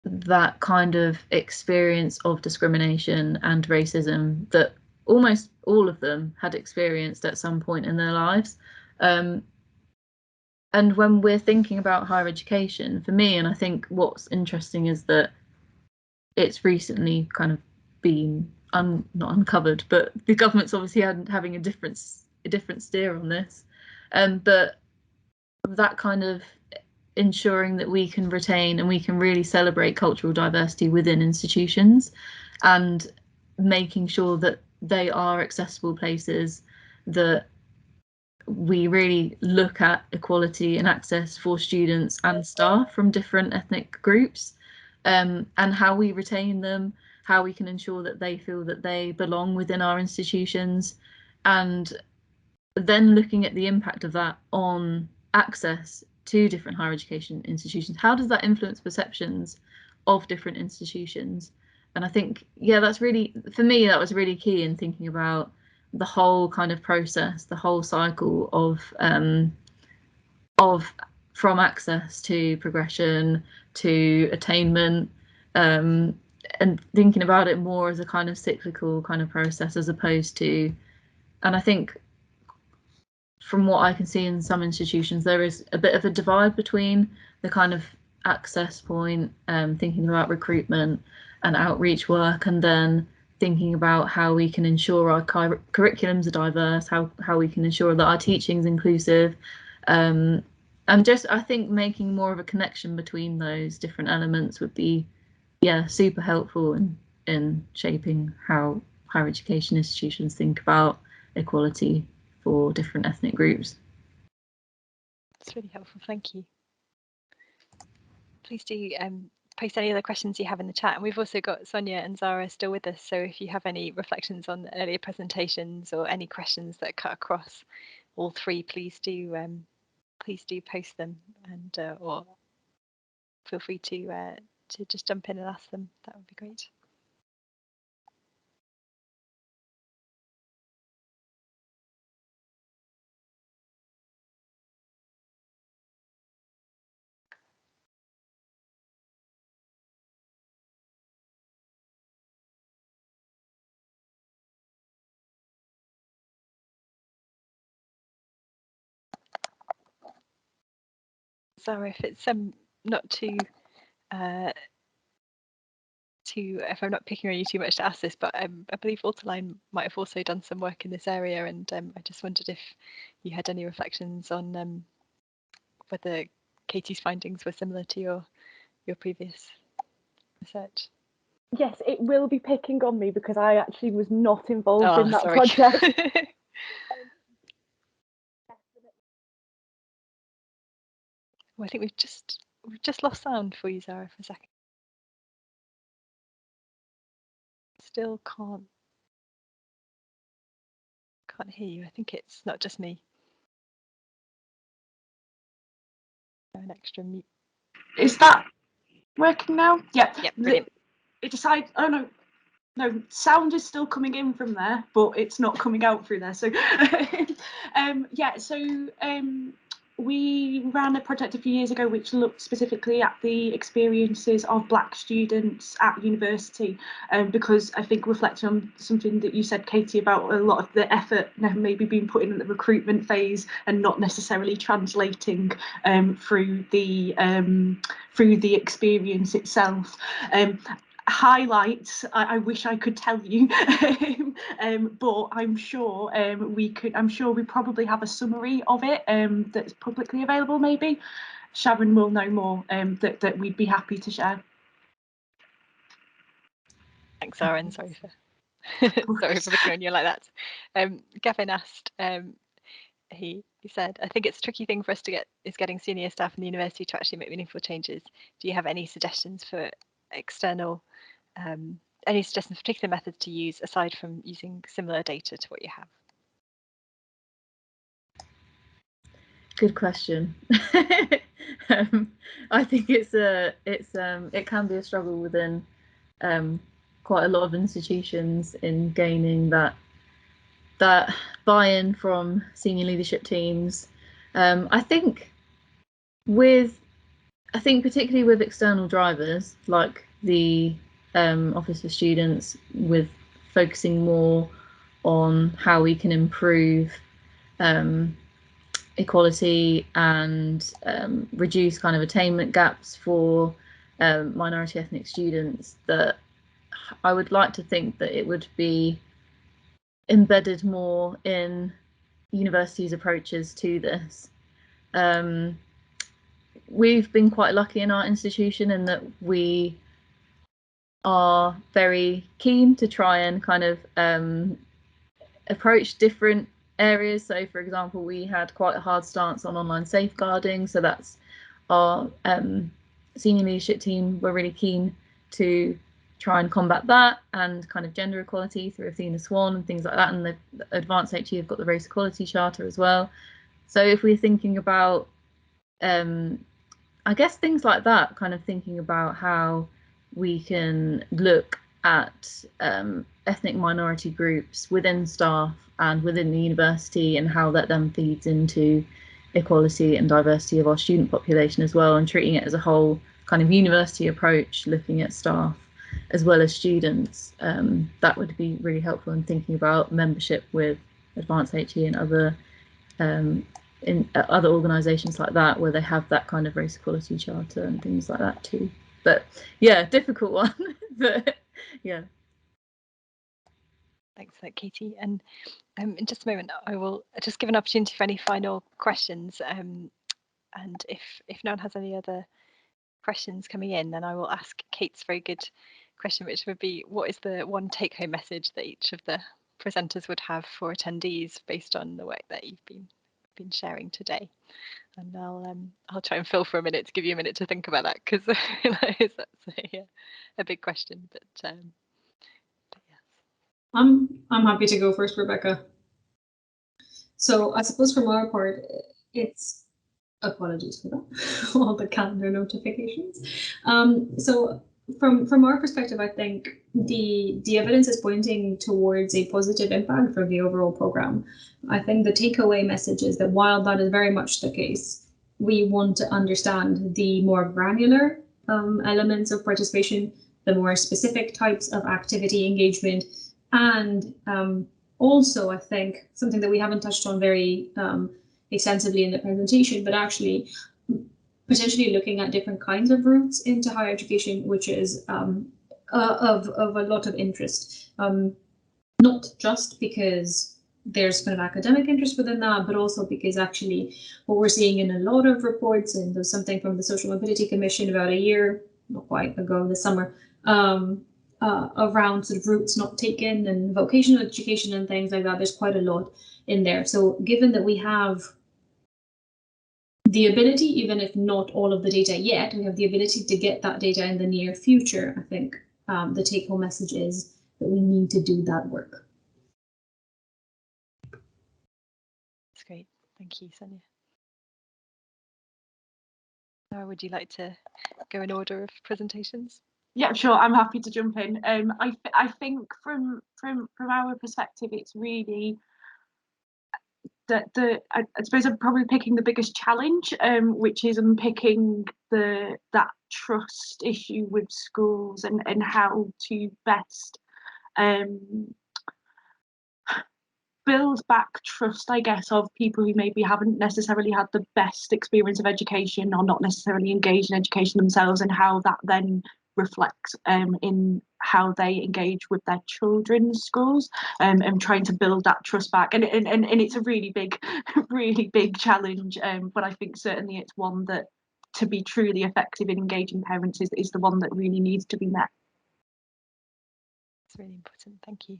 that kind of experience of discrimination and racism that almost all of them had experienced at some point in their lives. And when we're thinking about higher education, for me, and I think what's interesting is that it's recently kind of been not uncovered, but the government's obviously having a different steer on this. But that kind of ensuring that we can retain and we can really celebrate cultural diversity within institutions, and making sure that they are accessible places, that we really look at equality and access for students and staff from different ethnic groups. and how we retain them, how we can ensure that they feel that they belong within our institutions, and then looking at the impact of that on access to different higher education institutions. How does that influence perceptions of different institutions? And I think, yeah, that's really, for me, that was really key in thinking about the whole kind of process, the whole cycle of from access to progression to attainment, and thinking about it more as a kind of cyclical kind of process, as opposed to, and I think from what I can see in some institutions, there is a bit of a divide between the kind of access point, thinking about recruitment and outreach work, and then thinking about how we can ensure our curriculums are diverse, how we can ensure that our teaching is inclusive, and just, I think, making more of a connection between those different elements would be, yeah, super helpful in shaping how higher education institutions think about equality for different ethnic groups. That's really helpful, thank you. Please do post any other questions you have in the chat, and we've also got Sonia and Zara still with us, so if you have any reflections on the earlier presentations or any questions that cut across all three, please do post them, and or feel free to just jump in and ask them. That would be great. Zara, if it's not too if I'm not picking on you too much to ask this, but I believe Alterline might have also done some work in this area, and I just wondered if you had any reflections on whether Katie's findings were similar to your previous research. Yes, it will be picking on me because I actually was not involved in that project. Well, I think we've just lost sound for you, Zara, for a second. Still can't hear you. I think it's not just me. An extra mute. Is that working now? Yeah. Yeah, brilliant. It decided. Oh no, sound is still coming in from there, but it's not coming out through there. So, yeah. So we ran a project a few years ago which looked specifically at the experiences of Black students at university, because I think, reflecting on something that you said, Katie, about a lot of the effort maybe being put in the recruitment phase and not necessarily translating through the experience itself. Highlights, I wish I could tell you, but I'm sure we probably have a summary of it that's publicly available. Maybe Sharon will know more, that we'd be happy to share. Thanks, Zara. Sorry for picking on you like that. Gavin asked, he said, I think it's a tricky thing for us to get is getting senior staff in the university to actually make meaningful changes. Do you have any suggestions for external, any suggestions for particular methods to use aside from using similar data to what you have? Good question. I think it can be a struggle within quite a lot of institutions in gaining that buy-in from senior leadership teams. I think particularly with external drivers like the Office for Students, with focusing more on how we can improve equality and reduce kind of attainment gaps for minority ethnic students, that I would like to think that it would be embedded more in universities' approaches to this. We've been quite lucky in our institution in that we are very keen to try and kind of approach different areas. So, for example, we had quite a hard stance on online safeguarding, so that's our senior leadership team were really keen to try and combat that and kind of gender equality through Athena Swan and things like that. And the Advanced HE have got the Race Equality Charter as well. So if we're thinking about, I guess things like that, kind of thinking about how we can look at ethnic minority groups within staff and within the university, and how that then feeds into equality and diversity of our student population as well, and treating it as a whole kind of university approach, looking at staff as well as students. That would be really helpful in thinking about membership with Advanced HE and other in other organisations like that, where they have that kind of race equality charter and things like that too. But yeah, difficult one. But yeah. Thanks for that, Katie. And in just a moment, I will just give an opportunity for any final questions. And if no one has any other questions coming in, then I will ask Kate's very good question, which would be, what is the one take-home message that each of the presenters would have for attendees based on the work that you've been sharing today? And I'll try and fill for a minute to give you a minute to think about that, because that's a big question. But yes. I'm happy to go first, Rebecca. So I suppose from our part, it's apologies for that, all the calendar notifications. So from our perspective, I think the evidence is pointing towards a positive impact for the overall program. I think the takeaway message is that while that is very much the case, we want to understand the more granular elements of participation, the more specific types of activity engagement, and also I think something that we haven't touched on very extensively in the presentation, but actually potentially looking at different kinds of routes into higher education, which is of a lot of interest, not just because there's kind of academic interest within that, but also because actually what we're seeing in a lot of reports, and there's something from the Social Mobility Commission about a year, not quite ago this summer, around sort of routes not taken and vocational education and things like that. There's quite a lot in there. So given that we have the ability, even if not all of the data yet, we have the ability to get that data in the near future, I think the take-home message is that we need to do that work. That's great. Thank you, Sonia. Would you like to go in order of presentations? Yeah, sure. I'm happy to jump in. I think from our perspective, it's really that I suppose I'm probably picking the biggest challenge, which is unpicking that trust issue with schools and how to best build back trust, I guess, of people who maybe haven't necessarily had the best experience of education or not necessarily engaged in education themselves, and how that then reflects in how they engage with their children's schools, and trying to build that trust back. And it's a really big challenge, but I think certainly it's one that, to be truly effective in engaging parents, is the one that really needs to be met. It's really important. Thank you.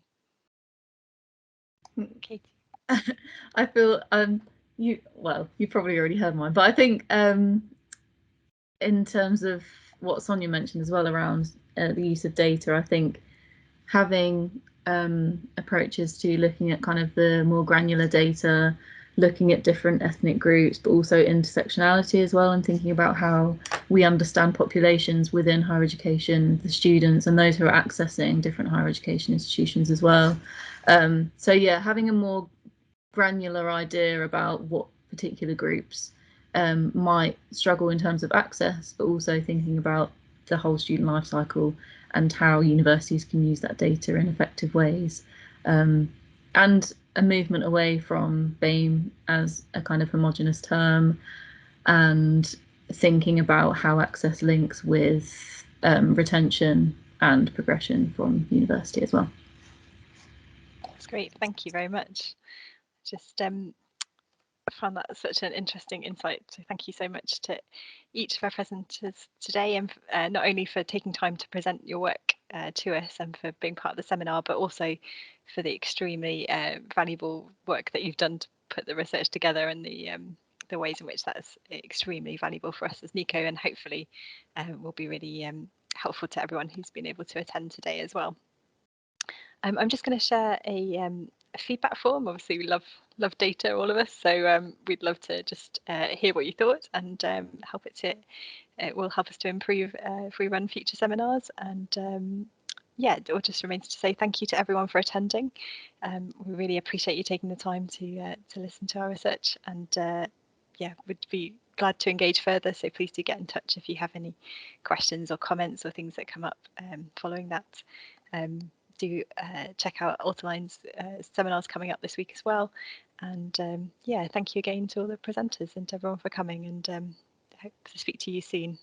Katie. I feel you probably already heard mine, but I think in terms of what Sonia mentioned as well around the use of data, I think having approaches to looking at kind of the more granular data, looking at different ethnic groups, but also intersectionality as well, and thinking about how we understand populations within higher education, the students and those who are accessing different higher education institutions as well. So yeah, having a more granular idea about what particular groups might struggle in terms of access, but also thinking about the whole student life cycle and how universities can use that data in effective ways, and a movement away from BAME as a kind of homogenous term, and thinking about how access links with retention and progression from university as well. That's great. Thank you very much. Just found that such an interesting insight. So thank you so much to each of our presenters today, and not only for taking time to present your work to us and for being part of the seminar, but also for the extremely valuable work that you've done to put the research together and the the ways in which that's extremely valuable for us as neaco, and hopefully will be really helpful to everyone who's been able to attend today as well. I'm just going to share a feedback form. Obviously, we love data, all of us, so we'd love to just hear what you thought, and help it will help us to improve if we run future seminars. And yeah, it all just remains to say thank you to everyone for attending. We really appreciate you taking the time to listen to our research, and yeah, would be glad to engage further. So please do get in touch if you have any questions or comments or things that come up following that. Do check out Altaline's seminars coming up this week as well. And yeah, thank you again to all the presenters and to everyone for coming, and hope to speak to you soon.